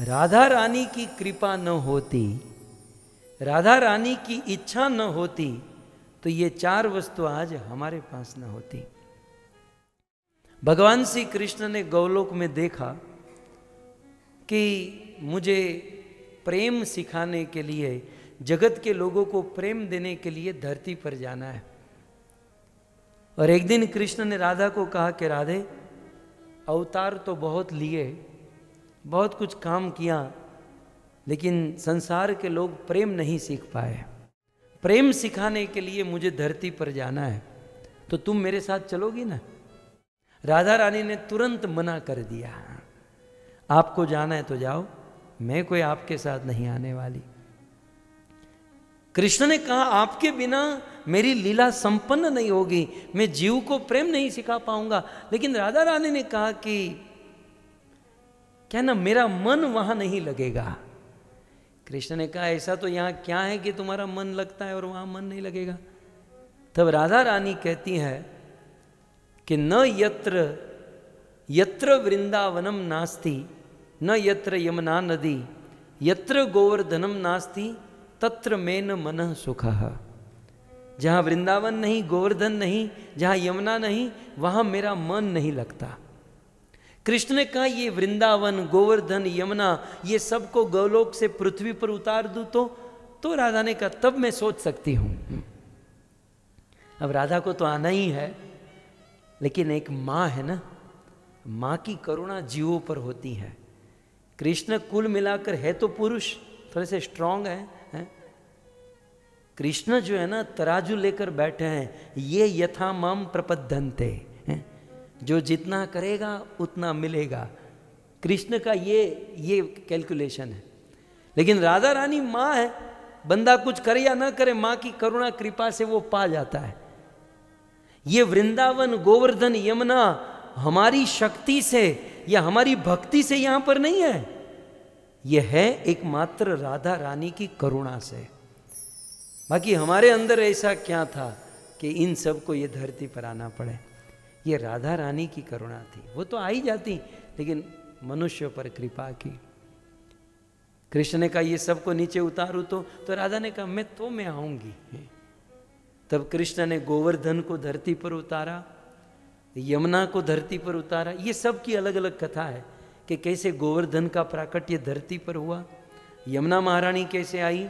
राधा रानी की कृपा न होती, राधा रानी की इच्छा न होती तो ये 4 वस्तु आज हमारे पास न होती। भगवान श्री कृष्ण ने गौलोक में देखा कि मुझे प्रेम सिखाने के लिए, जगत के लोगों को प्रेम देने के लिए धरती पर जाना है। और एक दिन कृष्ण ने राधा को कहा कि राधे, अवतार तो बहुत लिए, बहुत कुछ काम किया, लेकिन संसार के लोग प्रेम नहीं सीख पाए। प्रेम सिखाने के लिए मुझे धरती पर जाना है, तो तुम मेरे साथ चलोगी ना? राधा रानी ने तुरंत मना कर दिया, आपको जाना है तो जाओ, मैं कोई आपके साथ नहीं आने वाली। कृष्ण ने कहा आपके बिना मेरी लीला संपन्न नहीं होगी, मैं जीव को प्रेम नहीं सिखा पाऊंगा। लेकिन राधा रानी ने कहा कि क्या ना, मेरा मन वहां नहीं लगेगा। कृष्ण ने कहा ऐसा तो यहां क्या है कि तुम्हारा मन लगता है और वहां मन नहीं लगेगा? तब राधा रानी कहती है कि न यत्र यत्र वृंदावनम नास्ति, न यत्र यमुना नदी, यत्र गोवर्धनम नास्ति, तत्र मेन मनः सुखः। जहां वृंदावन नहीं, गोवर्धन नहीं, जहां यमुना नहीं, वहां मेरा मन नहीं लगता। कृष्ण ने कहा ये वृंदावन, गोवर्धन, यमुना, ये सबको गोलोक से पृथ्वी पर उतार दूं तो राधा ने कहा तब मैं सोच सकती हूं। अब राधा को तो आना ही है, लेकिन एक माँ है ना, माँ की करुणा जीवों पर होती है। कृष्ण कुल मिलाकर है तो पुरुष, थोड़े से स्ट्रांग है? कृष्ण जो है ना तराजू लेकर बैठे हैं, ये यथा माम प्रपद्यन्ते, जो जितना करेगा उतना मिलेगा। कृष्ण का ये कैलकुलेशन है। लेकिन राधा रानी माँ है, बंदा कुछ करे या ना करे, माँ की करुणा कृपा से वो पा जाता है। ये वृंदावन, गोवर्धन, यमुना हमारी शक्ति से या हमारी भक्ति से यहां पर नहीं है, यह है एकमात्र राधा रानी की करुणा से। बाकी हमारे अंदर ऐसा क्या था कि इन सबको ये धरती पर आना पड़े? ये राधा रानी की करुणा थी। वो तो आ ही जाती, लेकिन मनुष्य पर कृपा की। कृष्ण ने कहा ये सबको नीचे उतारूं तो राधा ने कहा मैं आऊंगी। तब कृष्ण ने गोवर्धन को धरती पर उतारा, यमुना को धरती पर उतारा। ये सब की अलग अलग कथा है कि कैसे गोवर्धन का प्राकट्य धरती पर हुआ, यमुना महारानी कैसे आई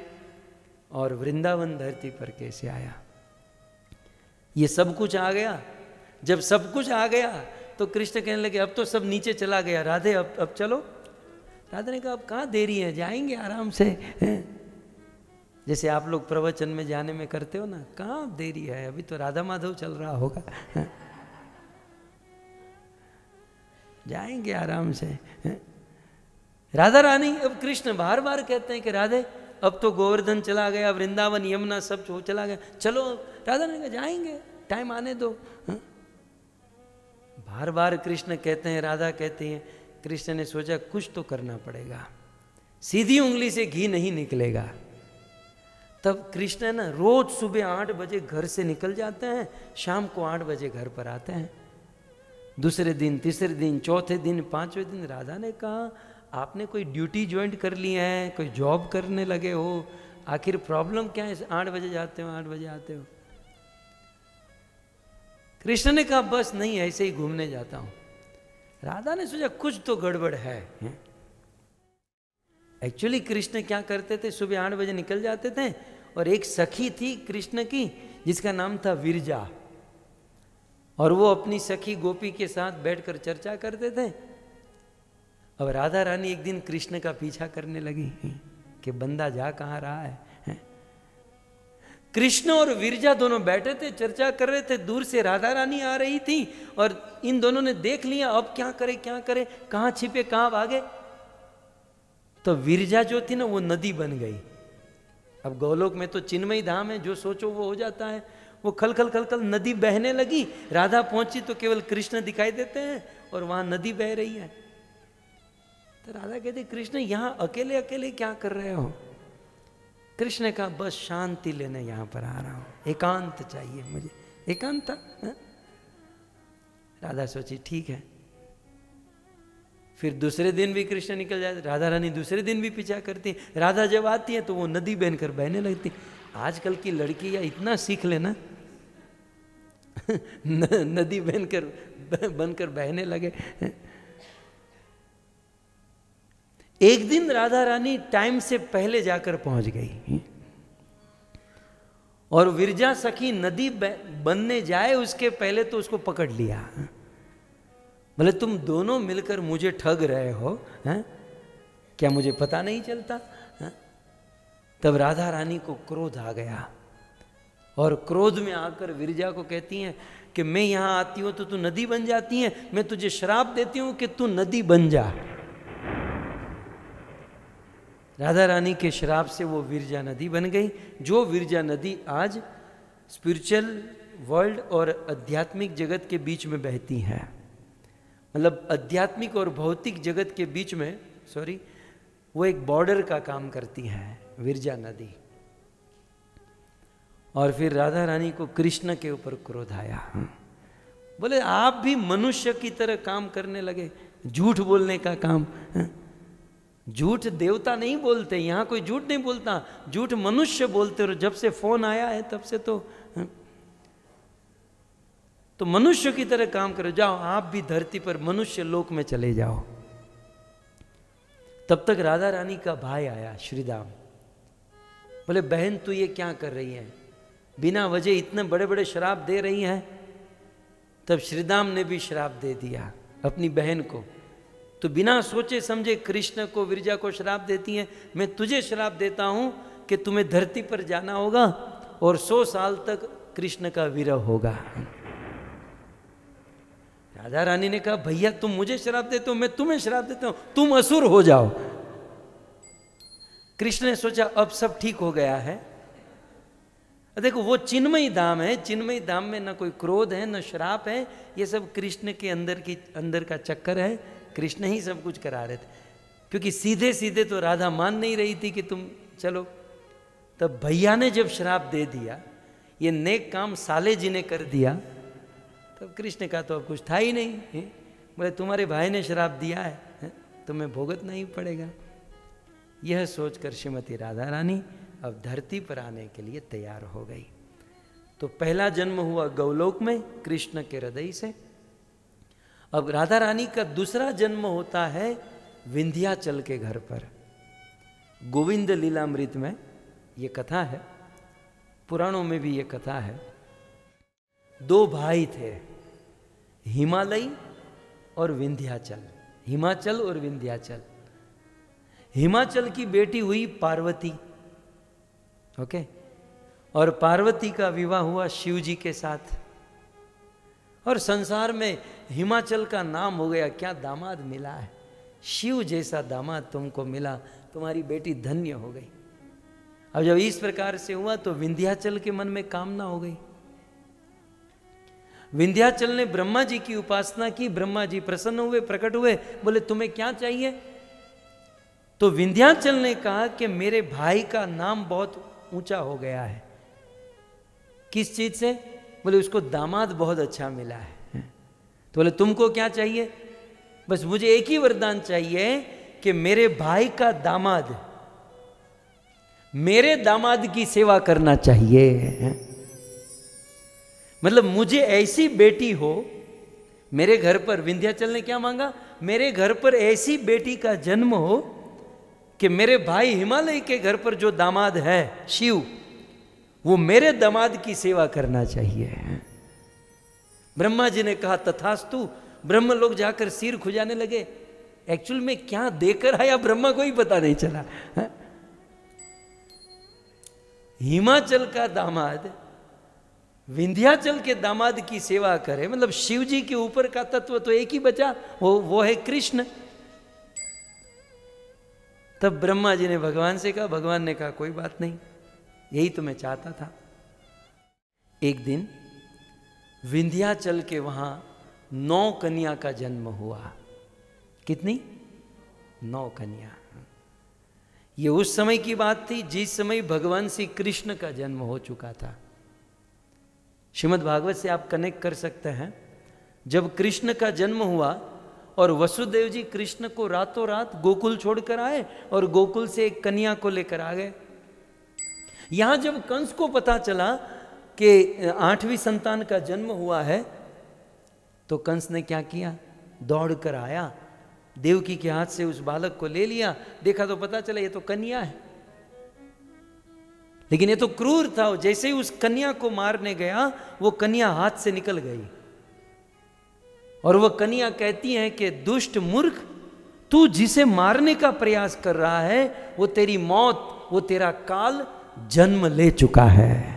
और वृंदावन धरती पर कैसे आया। ये सब कुछ आ गया। जब सब कुछ आ गया तो कृष्ण कहने लगे अब तो सब नीचे चला गया, राधे अब चलो। राधा ने कहा अब कहाँ देरी है, जाएंगे आराम से। जैसे आप लोग प्रवचन में जाने में करते हो ना, कहाँ देरी है, अभी तो राधा माधव चल रहा होगा, जाएंगे आराम से। राधा रानी, अब कृष्ण बार बार कहते हैं कि राधे अब तो गोवर्धन चला गया, वृंदावन यमुना सब चला गया, चलो। राधा ने कहा जाएंगे, टाइम आने दो। बार बार कृष्ण कहते हैं, राधा कहती हैं। कृष्ण ने सोचा कुछ तो करना पड़ेगा, सीधी उंगली से घी नहीं निकलेगा। तब कृष्ण ना रोज सुबह 8 बजे घर से निकल जाते हैं, शाम को 8 बजे घर पर आते हैं। दूसरे दिन, तीसरे दिन, चौथे दिन, 5वें दिन राधा ने कहा आपने कोई ड्यूटी ज्वाइन कर ली है, कोई जॉब करने लगे हो, आखिर प्रॉब्लम क्या है, 8 बजे जाते हो 8 बजे आते हो। कृष्ण ने कहा बस नहीं, ऐसे ही घूमने जाता हूं। राधा ने सोचा कुछ तो गड़बड़ है। एक्चुअली कृष्ण क्या करते थे, सुबह 8 बजे निकल जाते थे और एक सखी थी कृष्ण की जिसका नाम था विरजा, और वो अपनी सखी गोपी के साथ बैठकर चर्चा करते थे। अब राधा रानी एक दिन कृष्ण का पीछा करने लगी कि बंदा जा कहाँ रहा है। कृष्ण और विरजा दोनों बैठे थे, चर्चा कर रहे थे। दूर से राधा रानी आ रही थी और इन दोनों ने देख लिया अब क्या करे क्या करे, कहाँ छिपे कहाँ भागे। तो विरजा जो थी ना वो नदी बन गई। अब गोलोक में तो चिन्मयी धाम है, जो सोचो वो हो जाता है। वो खल खल खल खल नदी बहने लगी। राधा पहुंची तो केवल कृष्ण दिखाई देते हैं और वहां नदी बह रही है। तो राधा कहती कृष्ण यहाँ अकेले अकेले क्या कर रहे हो। कृष्ण ने कहा बस शांति लेने यहाँ पर आ रहा हूँ, एकांत चाहिए मुझे, एकांत। राधा सोची ठीक है। फिर दूसरे दिन भी कृष्ण निकल जाते, राधा रानी दूसरे दिन भी पीछा करती। राधा जब आती है तो वो नदी बनकर बहने लगती। आजकल की लड़कियां इतना सीख लेना नदी बनकर बहने लगे। एक दिन राधा रानी टाइम से पहले जाकर पहुंच गई और विरजा सखी नदी बनने जाए उसके पहले तो उसको पकड़ लिया। बोले तुम दोनों मिलकर मुझे ठग रहे हो, हैं? क्या मुझे पता नहीं चलता? हैं? तब राधा रानी को क्रोध आ गया और क्रोध में आकर विरजा को कहती हैं कि मैं यहां आती हूं तो तू नदी बन जाती है, मैं तुझे श्राप देती हूं कि तू नदी बन जा। राधा रानी के श्राप से वो विरजा नदी बन गई। जो विरजा नदी आज स्पिरिचुअल वर्ल्ड और आध्यात्मिक जगत के बीच में बहती है, मतलब आध्यात्मिक और भौतिक जगत के बीच में, सॉरी, वो एक बॉर्डर का काम करती है विरजा नदी। और फिर राधा रानी को कृष्ण के ऊपर क्रोध आया। बोले आप भी मनुष्य की तरह काम करने लगे, झूठ बोलने का काम। झूठ देवता नहीं बोलते, यहाँ कोई झूठ नहीं बोलता, झूठ मनुष्य बोलते। और जब से फोन आया है तब से तो मनुष्य की तरह काम करो, जाओ आप भी धरती पर मनुष्य लोक में चले जाओ। तब तक राधा रानी का भाई आया श्रीदाम। बोले बहन तू ये क्या कर रही है, बिना वजह इतने बड़े बड़े श्राप दे रही है। तब श्रीदाम ने भी श्राप दे दिया अपनी बहन को। तो बिना सोचे समझे कृष्ण को विरजा को श्राप देती है, मैं तुझे श्राप देता हूं कि तुम्हें धरती पर जाना होगा और 100 साल तक कृष्ण का विरह होगा। राधा रानी ने कहा भैया तुम मुझे श्राप देते हो, मैं तुम्हें श्राप देता हूं, तुम असुर हो जाओ। कृष्ण ने सोचा अब सब ठीक हो गया है। देखो वो चिन्मयी धाम है, चिन्मयी धाम में ना कोई क्रोध है ना श्राप है, ये सब कृष्ण के अंदर का चक्कर है। कृष्ण ही सब कुछ करा रहे थे, क्योंकि सीधे सीधे तो राधा मान नहीं रही थी कि तुम चलो। तब भैया ने जब श्राप दे दिया, ये नेक काम साले जी ने कर दिया, तब कृष्ण का तो अब कुछ था ही नहीं। बोले तुम्हारे भाई ने श्राप दिया है, तुम्हें भुगतना ही पड़ेगा। यह सोचकर श्रीमती राधा रानी अब धरती पर आने के लिए तैयार हो गई। तो पहला जन्म हुआ गौलोक में कृष्ण के हृदय से। अब राधा रानी का दूसरा जन्म होता है विंध्याचल के घर पर। गोविंद लीलामृत में ये कथा है, पुराणों में भी ये कथा है। दो भाई थे, हिमालय और विंध्याचल। हिमाचल और विंध्याचल। हिमाचल की बेटी हुई पार्वती, ओके, और पार्वती का विवाह हुआ शिव जी के साथ। और संसार में हिमाचल का नाम हो गया, क्या दामाद मिला है, शिव जैसा दामाद तुमको मिला, तुम्हारी बेटी धन्य हो गई। अब जब इस प्रकार से हुआ तो विंध्याचल के मन में कामना हो गई। विंध्याचल ने ब्रह्मा जी की उपासना की, ब्रह्मा जी प्रसन्न हुए, प्रकट हुए, बोले तुम्हें क्या चाहिए? तो विंध्याचल ने कहा कि मेरे भाई का नाम बहुत ऊंचा हो गया है। किस चीज से? बोले उसको दामाद बहुत अच्छा मिला है। तो बोले तुमको क्या चाहिए? बस मुझे एक ही वरदान चाहिए कि मेरे भाई का दामाद मेरे दामाद की सेवा करना चाहिए। मतलब मुझे ऐसी बेटी हो मेरे घर पर। विंध्याचल ने क्या मांगा? मेरे घर पर ऐसी बेटी का जन्म हो कि मेरे भाई हिमालय के घर पर जो दामाद है शिव, वो मेरे दामाद की सेवा करना चाहिए। ब्रह्मा जी ने कहा तथास्तु। ब्रह्म लोग जाकर सिर खुजाने लगे। एक्चुअल में क्या देकर आया ब्रह्मा को ही पता नहीं चला। हिमाचल का दामाद विंध्याचल के दामाद की सेवा करे, मतलब शिव जी के ऊपर का तत्व तो एक ही बचा, वो है कृष्ण। तब ब्रह्मा जी ने भगवान से कहा, भगवान ने कहा कोई बात नहीं, यही तो मैं चाहता था। एक दिन विंध्याचल के वहां 9 कन्या का जन्म हुआ। कितनी? 9 कन्या। ये उस समय की बात थी जिस समय भगवान श्री कृष्ण का जन्म हो चुका था। श्रीमद् भागवत से आप कनेक्ट कर सकते हैं। जब कृष्ण का जन्म हुआ और वसुदेव जी कृष्ण को रातों रात गोकुल छोड़कर आए और गोकुल से एक कन्या को लेकर आ गए। यहां जब कंस को पता चला कि 8वीं संतान का जन्म हुआ है, तो कंस ने क्या किया? दौड़कर आया, देवकी के हाथ से उस बालक को ले लिया। देखा तो पता चला ये तो कन्या है, लेकिन ये तो क्रूर था। जैसे ही उस कन्या को मारने गया, वो कन्या हाथ से निकल गई और वह कन्या कहती है कि दुष्ट मूर्ख, तू जिसे मारने का प्रयास कर रहा है वो तेरी मौत, वो तेरा काल जन्म ले चुका है।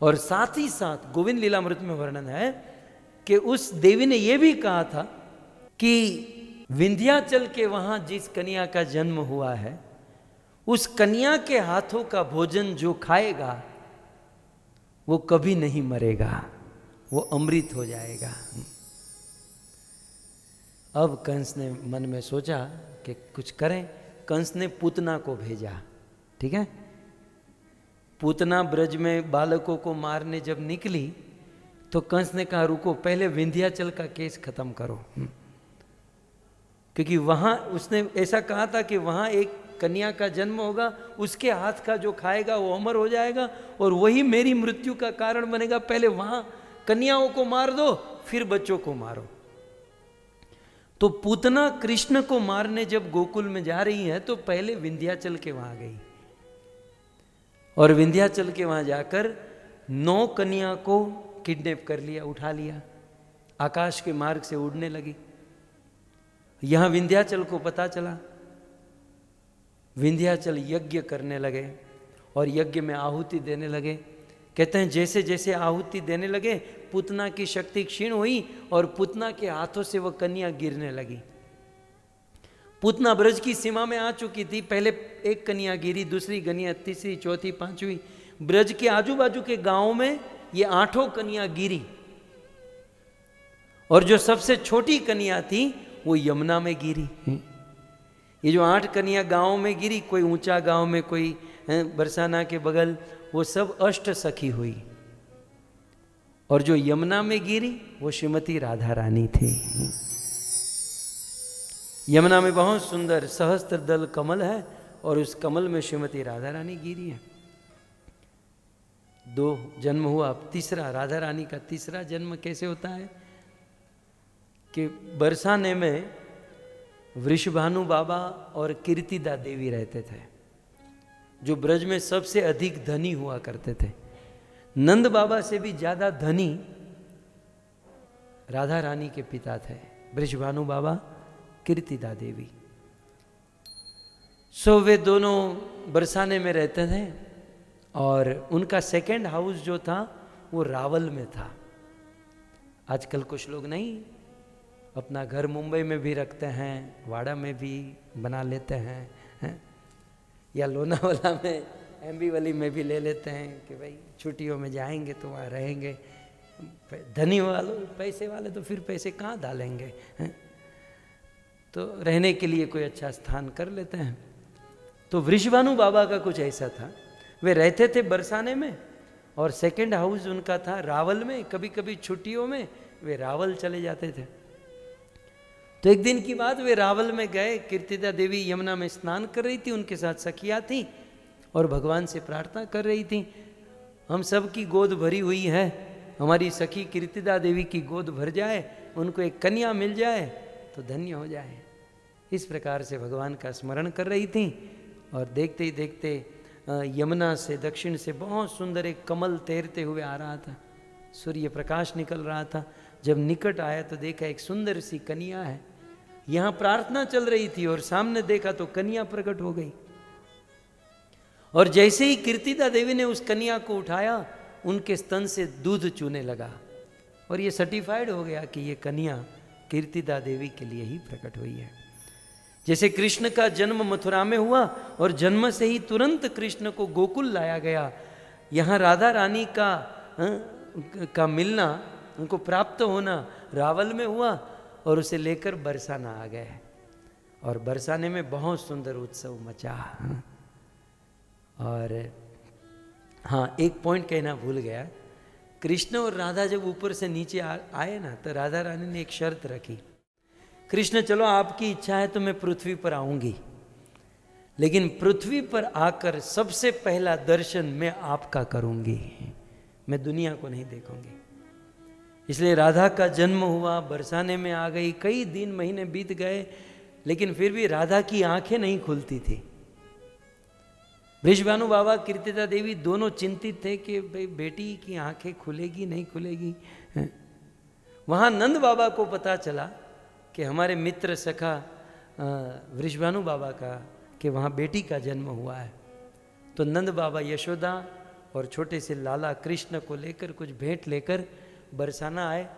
और साथ ही साथ गोविंद लीलामृत में वर्णन है कि उस देवी ने यह भी कहा था कि विंध्याचल के वहां जिस कन्या का जन्म हुआ है, उस कन्या के हाथों का भोजन जो खाएगा वो कभी नहीं मरेगा, वो अमृत हो जाएगा। अब कंस ने मन में सोचा कि कुछ करें। कंस ने पूतना को भेजा, ठीक है। पूतना ब्रज में बालकों को मारने जब निकली तो कंस ने कहा रुको, पहले विंध्याचल का केस खत्म करो, क्योंकि वहां उसने ऐसा कहा था कि वहां एक कन्या का जन्म होगा, उसके हाथ का जो खाएगा वो अमर हो जाएगा और वही मेरी मृत्यु का कारण बनेगा। पहले वहां कन्याओं को मार दो, फिर बच्चों को मारो। तो पूतना कृष्ण को मारने जब गोकुल में जा रही है तो पहले विंध्याचल के वहां गई और विंध्याचल के वहां जाकर 9 कन्या को किडनैप कर लिया, उठा लिया, आकाश के मार्ग से उड़ने लगी। यहां विंध्याचल को पता चला, विंध्याचल यज्ञ करने लगे और यज्ञ में आहुति देने लगे। कहते हैं जैसे जैसे आहुति देने लगे पूतना की शक्ति क्षीण हुई और पूतना के हाथों से वह कन्या गिरने लगी। पूतना ब्रज की सीमा में आ चुकी थी। पहले एक कन्या गिरी, दूसरी कन्या, तीसरी, चौथी, 5वीं। ब्रज के आजू बाजू के गांवों में ये 8 कन्या गिरी और जो सबसे छोटी कन्या थी वो यमुना में गिरी। ये जो 8 कन्या गांव में गिरी, कोई ऊंचा गांव में, कोई बरसाना के बगल, वो सब अष्ट सखी हुई। और जो यमुना में गिरी वो श्रीमती राधा रानी थी। यमुना में बहुत सुंदर सहस्त्र दल कमल है और उस कमल में श्रीमती राधा रानी गिरी है। 2 जन्म हुआ, अब तीसरा, राधा रानी का तीसरा जन्म कैसे होता है कि बरसाने में वृषभानु बाबा और कीर्तिदा देवी रहते थे। जो ब्रज में सबसे अधिक धनी हुआ करते थे। नंद बाबा से भी ज्यादा धनी राधा रानी के पिता थे, बृषभानु बाबा, कीर्तिदा देवी। सो वे दोनों बरसाने में रहते थे और उनका सेकंड हाउस जो था वो रावल में था। आजकल कुछ लोग नहीं अपना घर मुंबई में भी रखते हैं, वाड़ा में भी बना लेते हैं, या लोनावाला में, एम्बीवली में भी ले लेते हैं कि भाई छुट्टियों में जाएंगे तो वहाँ रहेंगे। धनी वालों, पैसे वाले तो फिर पैसे कहाँ डालेंगे, तो रहने के लिए कोई अच्छा स्थान कर लेते हैं। तो वृषभानु बाबा का कुछ ऐसा था, वे रहते थे बरसाने में और सेकंड हाउस उनका था रावल में। कभी कभी छुट्टियों में वे रावल चले जाते थे। तो एक दिन की बात, वे रावल में गए, कीर्तिदा देवी यमुना में स्नान कर रही थी, उनके साथ सखियाँ थी और भगवान से प्रार्थना कर रही थी, हम सब की गोद भरी हुई है, हमारी सखी कीर्तिदा देवी की गोद भर जाए, उनको एक कन्या मिल जाए तो धन्य हो जाए। इस प्रकार से भगवान का स्मरण कर रही थी और देखते ही देखते यमुना से दक्षिण से बहुत सुंदर एक कमल तैरते हुए आ रहा था, सूर्य प्रकाश निकल रहा था। जब निकट आया तो देखा एक सुंदर सी कन्या है, यहाँ प्रार्थना चल रही थी और सामने देखा तो कन्या प्रकट हो गई। और जैसे ही कीर्तिदा देवी ने उस कन्या को उठाया, उनके स्तन से दूध चूने लगा और ये सर्टिफाइड हो गया कि ये कन्या कीर्तिदा देवी के लिए ही प्रकट हुई है। जैसे कृष्ण का जन्म मथुरा में हुआ और जन्म से ही तुरंत कृष्ण को गोकुल लाया गया, यहाँ राधा रानी का मिलना, उनको प्राप्त होना रावल में हुआ और उसे लेकर बरसाना आ गए और बरसाने में बहुत सुंदर उत्सव मचा। और हाँ, एक पॉइंट कहना भूल गया, कृष्ण और राधा जब ऊपर से नीचे आए ना, तो राधा रानी ने एक शर्त रखी, कृष्ण चलो आपकी इच्छा है तो मैं पृथ्वी पर आऊंगी, लेकिन पृथ्वी पर आकर सबसे पहला दर्शन मैं आपका करूंगी, मैं दुनिया को नहीं देखूंगी। इसलिए राधा का जन्म हुआ, बरसाने में आ गई, कई दिन महीने बीत गए, लेकिन फिर भी राधा की आंखें नहीं खुलती थी। बृषभानु बाबा, कीर्तिदा देवी दोनों चिंतित थे कि भाई बेटी की आंखें खुलेगी नहीं खुलेगी। वहाँ नंद बाबा को पता चला कि हमारे मित्र सखा वृषभानु बाबा का कि वहाँ बेटी का जन्म हुआ है। तो नंद बाबा यशोदा और छोटे से लाला कृष्ण को लेकर, कुछ भेंट लेकर बरसाना आए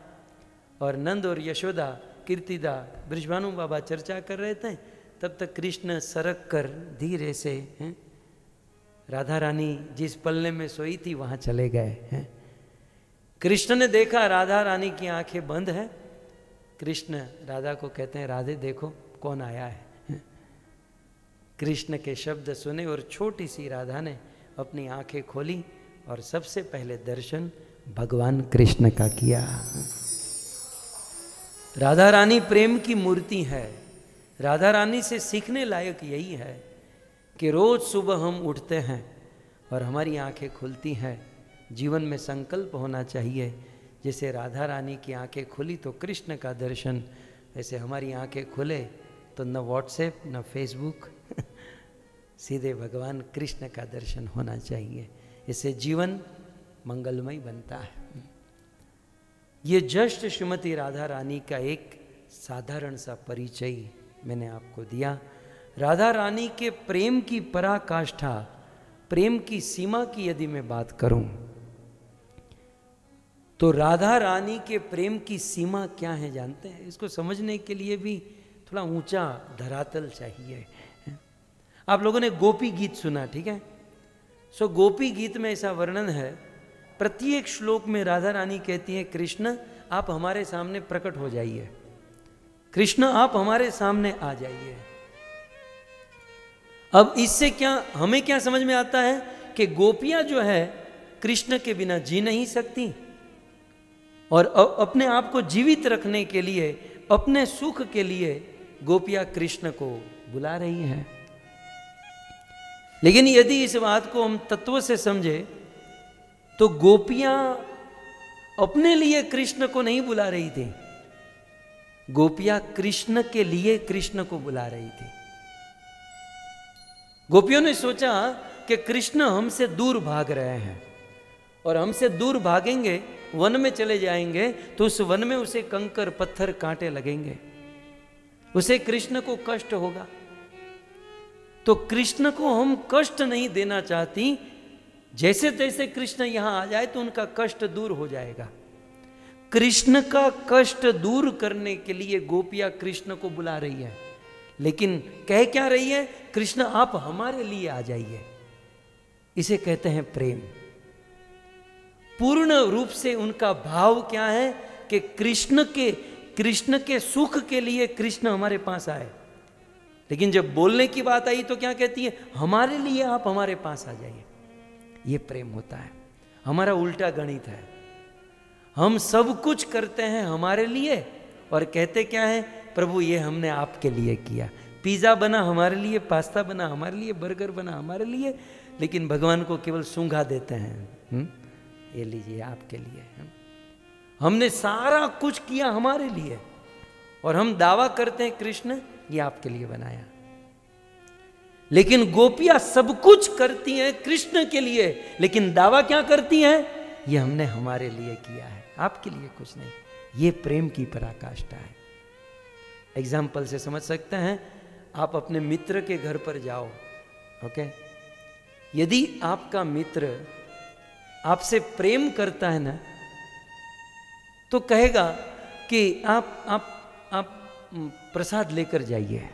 और नंद और यशोदा, कीर्तिदा, बृषभानु बाबा चर्चा कर रहे थे। तब तक कृष्ण सरक कर धीरे से राधा रानी जिस पल्ले में सोई थी वहाँ चले गए। कृष्ण ने देखा राधा रानी की आंखें बंद है। कृष्ण राधा को कहते हैं, राधे देखो कौन आया है। कृष्ण के शब्द सुने और छोटी सी राधा ने अपनी आंखें खोली और सबसे पहले दर्शन भगवान कृष्ण का किया। राधा रानी प्रेम की मूर्ति है। राधा रानी से सीखने लायक यही है कि रोज सुबह हम उठते हैं और हमारी आंखें खुलती हैं। जीवन में संकल्प होना चाहिए, जैसे राधा रानी की आंखें खुली तो कृष्ण का दर्शन, ऐसे हमारी आंखें खुले तो न व्हाट्सएप न फेसबुक, सीधे भगवान कृष्ण का दर्शन होना चाहिए। इससे जीवन मंगलमय बनता है। ये जस्ट श्रीमती राधा रानी का एक साधारण सा परिचय मैंने आपको दिया। राधा रानी के प्रेम की पराकाष्ठा, प्रेम की सीमा की यदि मैं बात करूं तो राधा रानी के प्रेम की सीमा क्या है जानते हैं? इसको समझने के लिए भी थोड़ा ऊंचा धरातल चाहिए। आप लोगों ने गोपी गीत सुना, ठीक है? सो गोपी गीत में ऐसा वर्णन है, प्रत्येक श्लोक में राधा रानी कहती है, कृष्ण आप हमारे सामने प्रकट हो जाइए, कृष्ण आप हमारे सामने आ जाइए। अब इससे क्या हमें क्या समझ में आता है कि गोपियां जो है कृष्ण के बिना जी नहीं सकती और अपने आप को जीवित रखने के लिए, अपने सुख के लिए गोपियां कृष्ण को बुला रही हैं। लेकिन यदि इस बात को हम तत्व से समझे तो गोपियां अपने लिए कृष्ण को नहीं बुला रही थी, गोपियां कृष्ण के लिए कृष्ण को बुला रही थी। गोपियों ने सोचा कि कृष्ण हमसे दूर भाग रहे हैं, और हमसे दूर भागेंगे, वन में चले जाएंगे, तो उस वन में उसे कंकर पत्थर कांटे लगेंगे, उसे कृष्ण को कष्ट होगा। तो कृष्ण को हम कष्ट नहीं देना चाहती। जैसे तैसे कृष्ण यहां आ जाए तो उनका कष्ट दूर हो जाएगा। कृष्ण का कष्ट दूर करने के लिए गोपियां कृष्ण को बुला रही है, लेकिन कह क्या रही है? कृष्ण आप हमारे लिए आ जाइए। इसे कहते हैं प्रेम। पूर्ण रूप से उनका भाव क्या है कि कृष्ण के सुख के लिए कृष्ण हमारे पास आए। लेकिन जब बोलने की बात आई तो क्या कहती है? हमारे लिए आप हमारे पास आ जाइए। ये प्रेम होता है। हमारा उल्टा गणित है। हम सब कुछ करते हैं हमारे लिए और कहते क्या है? प्रभु ये हमने आपके लिए किया। पिज्जा बना हमारे लिए, पास्ता बना हमारे लिए, बर्गर बना हमारे लिए, लेकिन भगवान को केवल सूंघा देते हैं। ये लीजिए आपके लिए। हमने सारा कुछ किया हमारे लिए और हम दावा करते हैं कृष्ण ये आपके लिए बनाया। लेकिन गोपियां सब कुछ करती हैं कृष्ण के लिए, लेकिन दावा क्या करती हैं? ये हमने हमारे लिए किया है, आपके लिए कुछ नहीं। ये प्रेम की पराकाष्ठा है। एग्जाम्पल से समझ सकते हैं। आप अपने मित्र के घर पर जाओ, ओके? यदि आपका मित्र आपसे प्रेम करता है ना, तो कहेगा कि आप प्रसाद लेकर जाइए।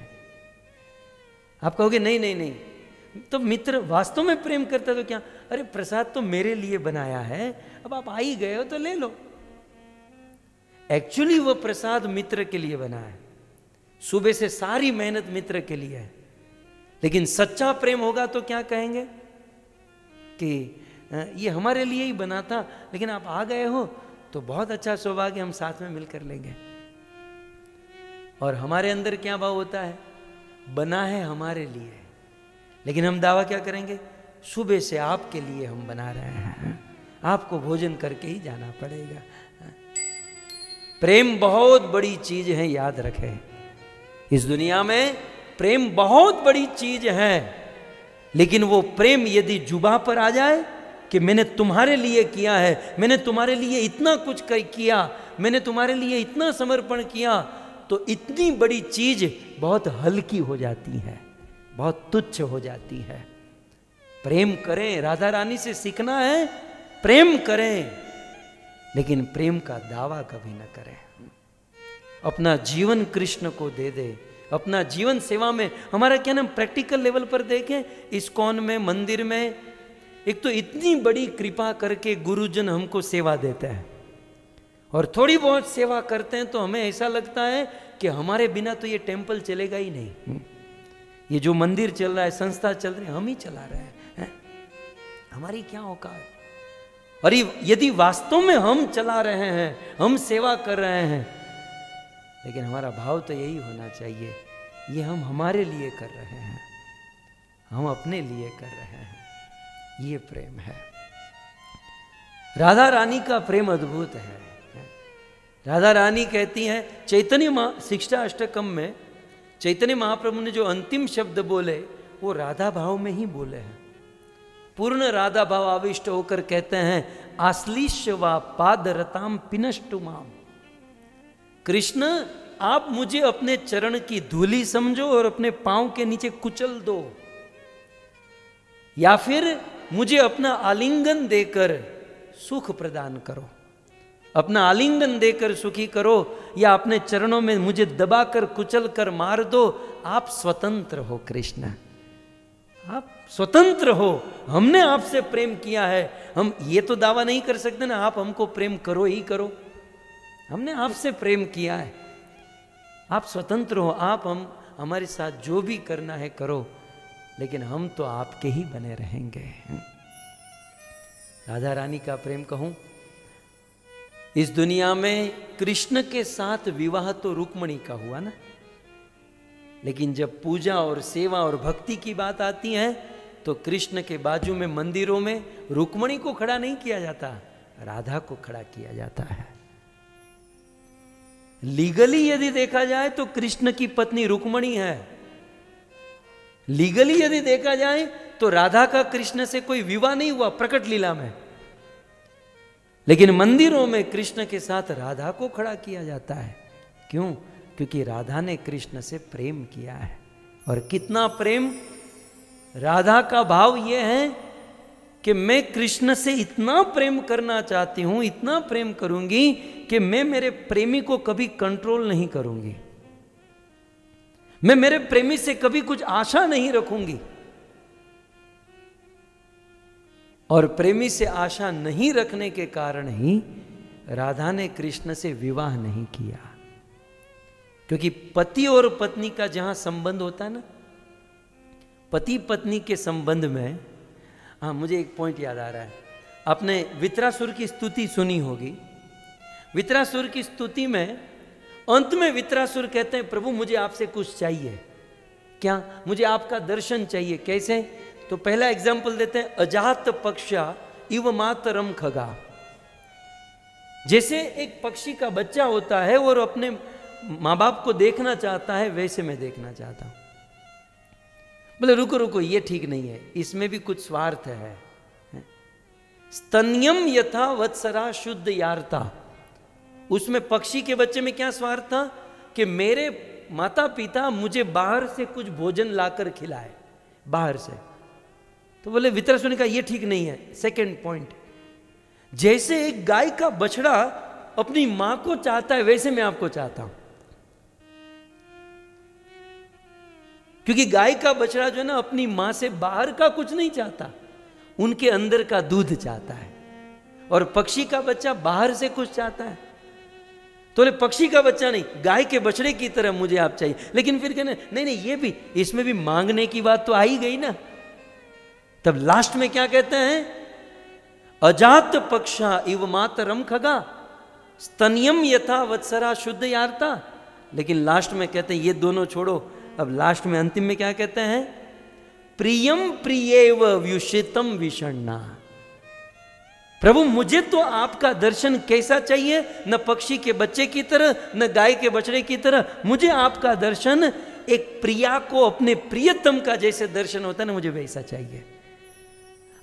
आप कहोगे नहीं नहीं नहीं। तो मित्र वास्तव में प्रेम करता तो क्या? अरे प्रसाद तो मेरे लिए बनाया है, अब आप आ ही गए हो तो ले लो। एक्चुअली वो प्रसाद मित्र के लिए बना है। सुबह से सारी मेहनत मित्र के लिए है। लेकिन सच्चा प्रेम होगा तो क्या कहेंगे कि ये हमारे लिए ही बना था, लेकिन आप आ गए हो तो बहुत अच्छा सौभाग्य, हम साथ में मिलकर लेंगे। और हमारे अंदर क्या भाव होता है? बना है हमारे लिए, लेकिन हम दावा क्या करेंगे? सुबह से आपके लिए हम बना रहे हैं, आपको भोजन करके ही जाना पड़ेगा। प्रेम बहुत बड़ी चीज है, याद रखें। इस दुनिया में प्रेम बहुत बड़ी चीज है, लेकिन वो प्रेम यदि जुबा पर आ जाए कि मैंने तुम्हारे लिए किया है, मैंने तुम्हारे लिए इतना कुछ किया, मैंने तुम्हारे लिए इतना समर्पण किया, तो इतनी बड़ी चीज बहुत हल्की हो जाती है, बहुत तुच्छ हो जाती है। प्रेम करें, राधा रानी से सीखना है, प्रेम करें, लेकिन प्रेम का दावा कभी न करें। अपना जीवन कृष्ण को दे दे, अपना जीवन सेवा में। हमारा क्या नाम प्रैक्टिकल लेवल पर देखें, इस्कॉन में, मंदिर में, एक तो इतनी बड़ी कृपा करके गुरुजन हमको सेवा देते हैं, और थोड़ी बहुत सेवा करते हैं तो हमें ऐसा लगता है कि हमारे बिना तो ये टेम्पल चलेगा ही नहीं। ये जो मंदिर चल रहा है, संस्था चल रही है, हम ही चला रहे हैं। हमारी क्या औकात? और यदि वास्तव में हम चला रहे हैं, हम सेवा कर रहे हैं, लेकिन हमारा भाव तो यही होना चाहिए, ये हम हमारे लिए कर रहे हैं, हम अपने लिए कर रहे हैं। ये प्रेम है। राधा रानी का प्रेम अद्भुत है। राधा रानी कहती हैं, चैतन्य शिक्षा अष्टकम में चैतन्य महाप्रभु ने जो अंतिम शब्द बोले वो राधा भाव में ही बोले हैं। पूर्ण राधा भाव आविष्ट होकर कहते हैं, आश्लिष्य वा पादरताम पिनष्टुमाम। कृष्ण आप मुझे अपने चरण की धूली समझो और अपने पांव के नीचे कुचल दो, या फिर मुझे अपना आलिंगन देकर सुख प्रदान करो, अपना आलिंगन देकर सुखी करो, या अपने चरणों में मुझे दबाकर कुचल कर मार दो। आप स्वतंत्र हो कृष्ण, आप स्वतंत्र हो। हमने आपसे प्रेम किया है, हम ये तो दावा नहीं कर सकते ना आप हमको प्रेम करो ही करो। हमने आपसे प्रेम किया है, आप स्वतंत्र हो, आप हमारे साथ जो भी करना है करो, लेकिन हम तो आपके ही बने रहेंगे। राधा रानी का प्रेम कहूं, इस दुनिया में कृष्ण के साथ विवाह तो रुक्मणी का हुआ ना, लेकिन जब पूजा और सेवा और भक्ति की बात आती है तो कृष्ण के बाजू में मंदिरों में रुक्मणी को खड़ा नहीं किया जाता, राधा को खड़ा किया जाता है। लीगली यदि देखा जाए तो कृष्ण की पत्नी रुक्मणी है, लीगली यदि देखा जाए तो राधा का कृष्ण से कोई विवाह नहीं हुआ प्रकट लीला में, लेकिन मंदिरों में कृष्ण के साथ राधा को खड़ा किया जाता है। क्यों? क्योंकि राधा ने कृष्ण से प्रेम किया है। और कितना प्रेम! राधा का भाव यह है कि मैं कृष्ण से इतना प्रेम करना चाहती हूं, इतना प्रेम करूंगी कि मैं मेरे प्रेमी को कभी कंट्रोल नहीं करूंगी, मैं मेरे प्रेमी से कभी कुछ आशा नहीं रखूंगी। और प्रेमी से आशा नहीं रखने के कारण ही राधा ने कृष्ण से विवाह नहीं किया। क्योंकि पति और पत्नी का जहां संबंध होता है ना, पति पत्नी के संबंध में, हाँ मुझे एक पॉइंट याद आ रहा है, आपने वित्रासुर की स्तुति सुनी होगी। वित्रासुर की स्तुति में अंत में वित्रासुर कहते हैं प्रभु मुझे आपसे कुछ चाहिए। क्या? मुझे आपका दर्शन चाहिए। कैसे? तो पहला एग्जाम्पल देते हैं, अजात पक्षा इव मातरम खगा। जैसे एक पक्षी का बच्चा होता है और अपने माँ बाप को देखना चाहता है, वैसे मैं देखना चाहता हूं। बोले रुको रुको, ये ठीक नहीं है, इसमें भी कुछ स्वार्थ है। स्तन्यम यथा वत्सरा शुद्ध यार्ता, उसमें पक्षी के बच्चे में क्या स्वार्थ था कि मेरे माता पिता मुझे बाहर से कुछ भोजन लाकर खिलाए, बाहर से। तो बोले वित्रासुर ने कहा ये ठीक नहीं है। सेकंड पॉइंट, जैसे एक गाय का बछड़ा अपनी मां को चाहता है, वैसे मैं आपको चाहता हूं। क्योंकि गाय का बछड़ा जो है ना, अपनी मां से बाहर का कुछ नहीं चाहता, उनके अंदर का दूध चाहता है। और पक्षी का बच्चा बाहर से कुछ चाहता है। तो बोले पक्षी का बच्चा नहीं, गाय के बछड़े की तरह मुझे आप चाहिए। लेकिन फिर कहने नहीं नहीं, ये भी, इसमें भी मांगने की बात तो आ ही गई ना। तब लास्ट में क्या कहते हैं, अजात पक्षा इव मातरम खगा स्तनियम यथा वत्सरा शुद्ध यार्ता। लेकिन लास्ट में कहते हैं ये दोनों छोड़ो, अब लास्ट में अंतिम में क्या कहते हैं, प्रियम प्रियेव व्युषितम विषण्णा। प्रभु मुझे तो आपका दर्शन कैसा चाहिए, न पक्षी के बच्चे की तरह, न गाय के बछड़े की तरह। मुझे आपका दर्शन एक प्रिया को अपने प्रियतम का जैसे दर्शन होता है ना, मुझे वैसा चाहिए।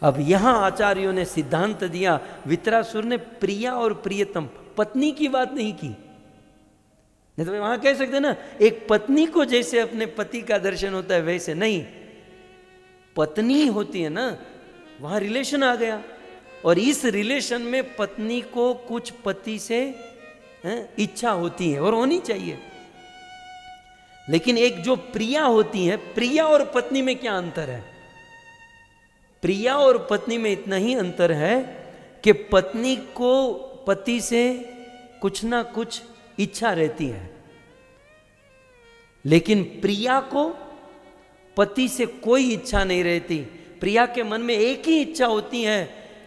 अब यहां आचार्यों ने सिद्धांत दिया, वित्रासुर ने प्रिया और प्रियतम पत्नी की बात नहीं की। नहीं तो वहां कह सकते ना, एक पत्नी को जैसे अपने पति का दर्शन होता है वैसे नहीं, पत्नी होती है ना, वहां रिलेशन आ गया। और इस रिलेशन में पत्नी को कुछ पति से इच्छा होती है और होनी चाहिए। लेकिन एक जो प्रिया होती है, प्रिया और पत्नी में क्या अंतर है? प्रिया और पत्नी में इतना ही अंतर है कि पत्नी को पति से कुछ ना कुछ इच्छा रहती है, लेकिन प्रिया को पति से कोई इच्छा नहीं रहती। प्रिया के मन में एक ही इच्छा होती है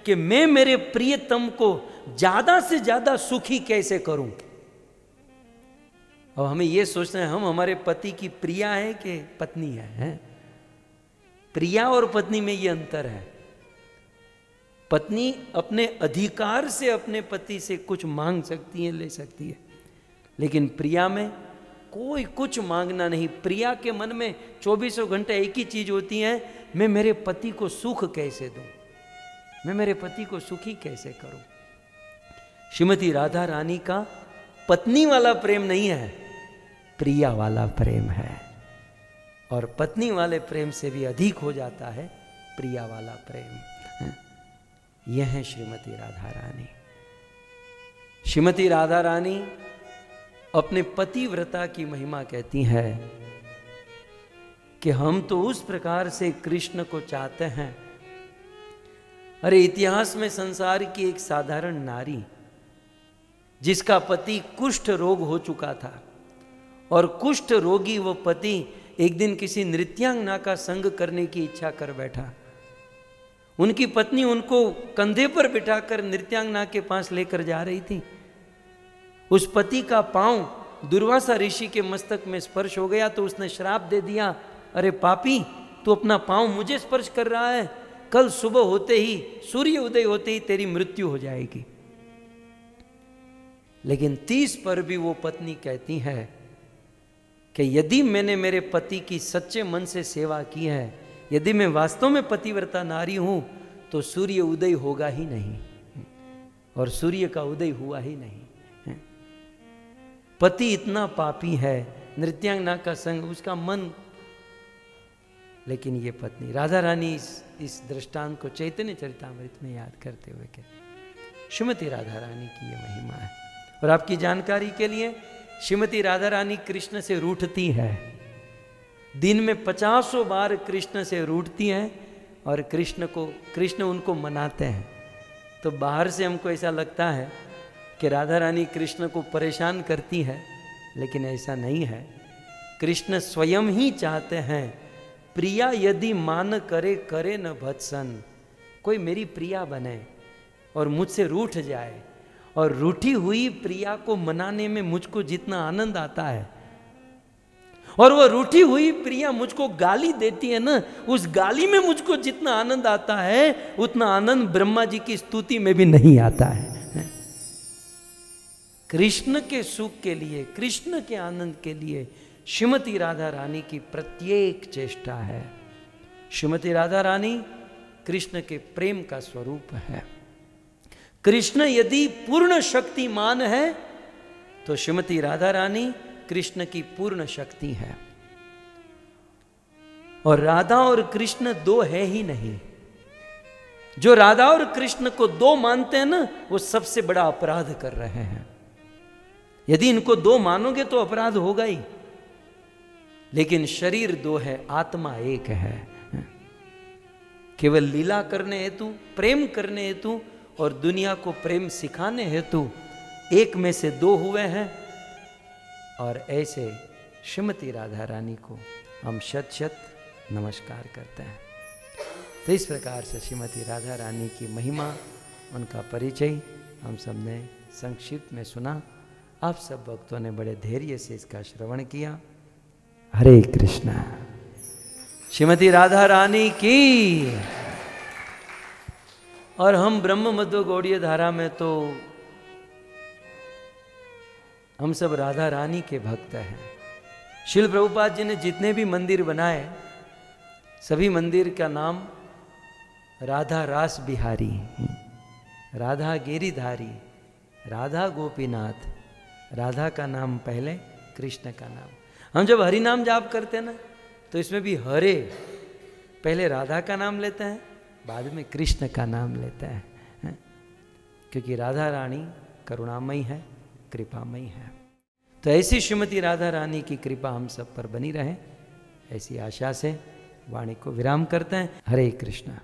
कि मैं मेरे प्रियतम को ज्यादा से ज्यादा सुखी कैसे करूं। अब हमें यह सोचना है हम हमारे पति की प्रिया है कि पत्नी है? प्रिया और पत्नी में यह अंतर है। पत्नी अपने अधिकार से अपने पति से कुछ मांग सकती है, ले सकती है, लेकिन प्रिया में कोई कुछ मांगना नहीं। प्रिया के मन में 24 घंटे एक ही चीज होती है, मैं मेरे पति को सुख कैसे दूं, मैं मेरे पति को सुखी कैसे करूं। श्रीमती राधा रानी का पत्नी वाला प्रेम नहीं है, प्रिया वाला प्रेम है। और पत्नी वाले प्रेम से भी अधिक हो जाता है प्रिया वाला प्रेम। यह है श्रीमती राधा रानी। श्रीमती राधा रानी अपने पतिव्रता की महिमा कहती है कि हम तो उस प्रकार से कृष्ण को चाहते हैं। अरे इतिहास में संसार की एक साधारण नारी जिसका पति कुष्ठ रोग हो चुका था और कुष्ठ रोगी वो पति एक दिन किसी नृत्यांगना का संग करने की इच्छा कर बैठा। उनकी पत्नी उनको कंधे पर बिठाकर नृत्यांगना के पास लेकर जा रही थी। उस पति का पांव दुर्वासा ऋषि के मस्तक में स्पर्श हो गया तो उसने श्राप दे दिया, अरे पापी तू अपना पांव मुझे स्पर्श कर रहा है, कल सुबह होते ही, सूर्य उदय होते ही तेरी मृत्यु हो जाएगी। लेकिन 30 पर भी वो पत्नी कहती है कि यदि मैंने मेरे पति की सच्चे मन से सेवा की है, यदि मैं वास्तव में पतिव्रता नारी हूं, तो सूर्य उदय होगा ही नहीं, और सूर्य का उदय हुआ ही नहीं। पति इतना पापी है, नृत्यांगना का संग, उसका मन, लेकिन ये पत्नी राधा रानी इस दृष्टांत को चैतन्य चरितामृत में याद करते हुए के श्रीमती राधा रानी की ये महिमा है। और आपकी जानकारी के लिए, श्रीमती राधा रानी कृष्ण से रूठती है, दिन में 50 बार कृष्ण से रूठती हैं, और कृष्ण उनको मनाते हैं। तो बाहर से हमको ऐसा लगता है कि राधा रानी कृष्ण को परेशान करती है, लेकिन ऐसा नहीं है। कृष्ण स्वयं ही चाहते हैं, प्रिया यदि मान करे करे न भत्सन, कोई मेरी प्रिया बने और मुझसे रूठ जाए, और रूठी हुई प्रिया को मनाने में मुझको जितना आनंद आता है, और वो रूठी हुई प्रिया मुझको गाली देती है ना, उस गाली में मुझको जितना आनंद आता है, उतना आनंद ब्रह्मा जी की स्तुति में भी नहीं आता है। कृष्ण के सुख के लिए, कृष्ण के आनंद के लिए श्रीमती राधा रानी की प्रत्येक चेष्टा है। श्रीमती राधा रानी कृष्ण के प्रेम का स्वरूप है। कृष्ण यदि पूर्ण शक्तिमान है, तो श्रीमती राधा रानी कृष्ण की पूर्ण शक्ति है। और राधा और कृष्ण दो है ही नहीं। जो राधा और कृष्ण को दो मानते हैं ना, वो सबसे बड़ा अपराध कर रहे हैं। यदि इनको दो मानोगे तो अपराध होगा ही, लेकिन शरीर दो है, आत्मा एक है। केवल लीला करने हेतु, प्रेम करने हेतु और दुनिया को प्रेम सिखाने हेतु एक में से दो हुए हैं। और ऐसे श्रीमती राधा रानी को हम शत शत नमस्कार करते हैं। तो इस प्रकार से श्रीमती राधा रानी की महिमा, उनका परिचय हम सब ने संक्षिप्त में सुना। आप सब भक्तों ने बड़े धैर्य से इसका श्रवण किया। हरे कृष्णा। श्रीमती राधा रानी की। और हम ब्रह्म मध्व गौड़ीय धारा में तो हम सब राधा रानी के भक्त हैं। श्रील प्रभुपाद जी ने जितने भी मंदिर बनाए, सभी मंदिर का नाम राधा रास बिहारी, राधा गिरिधारी, राधा गोपीनाथ, राधा का नाम पहले, कृष्ण का नाम। हम जब हरि नाम जाप करते हैं ना, तो इसमें भी हरे पहले राधा का नाम लेते हैं, बाद में कृष्ण का नाम लेते हैं, क्योंकि राधा रानी करुणामयी है, कृपामयी है। तो ऐसी श्रीमती राधा रानी की कृपा हम सब पर बनी रहे, ऐसी आशा से वाणी को विराम करते हैं। हरे कृष्णा।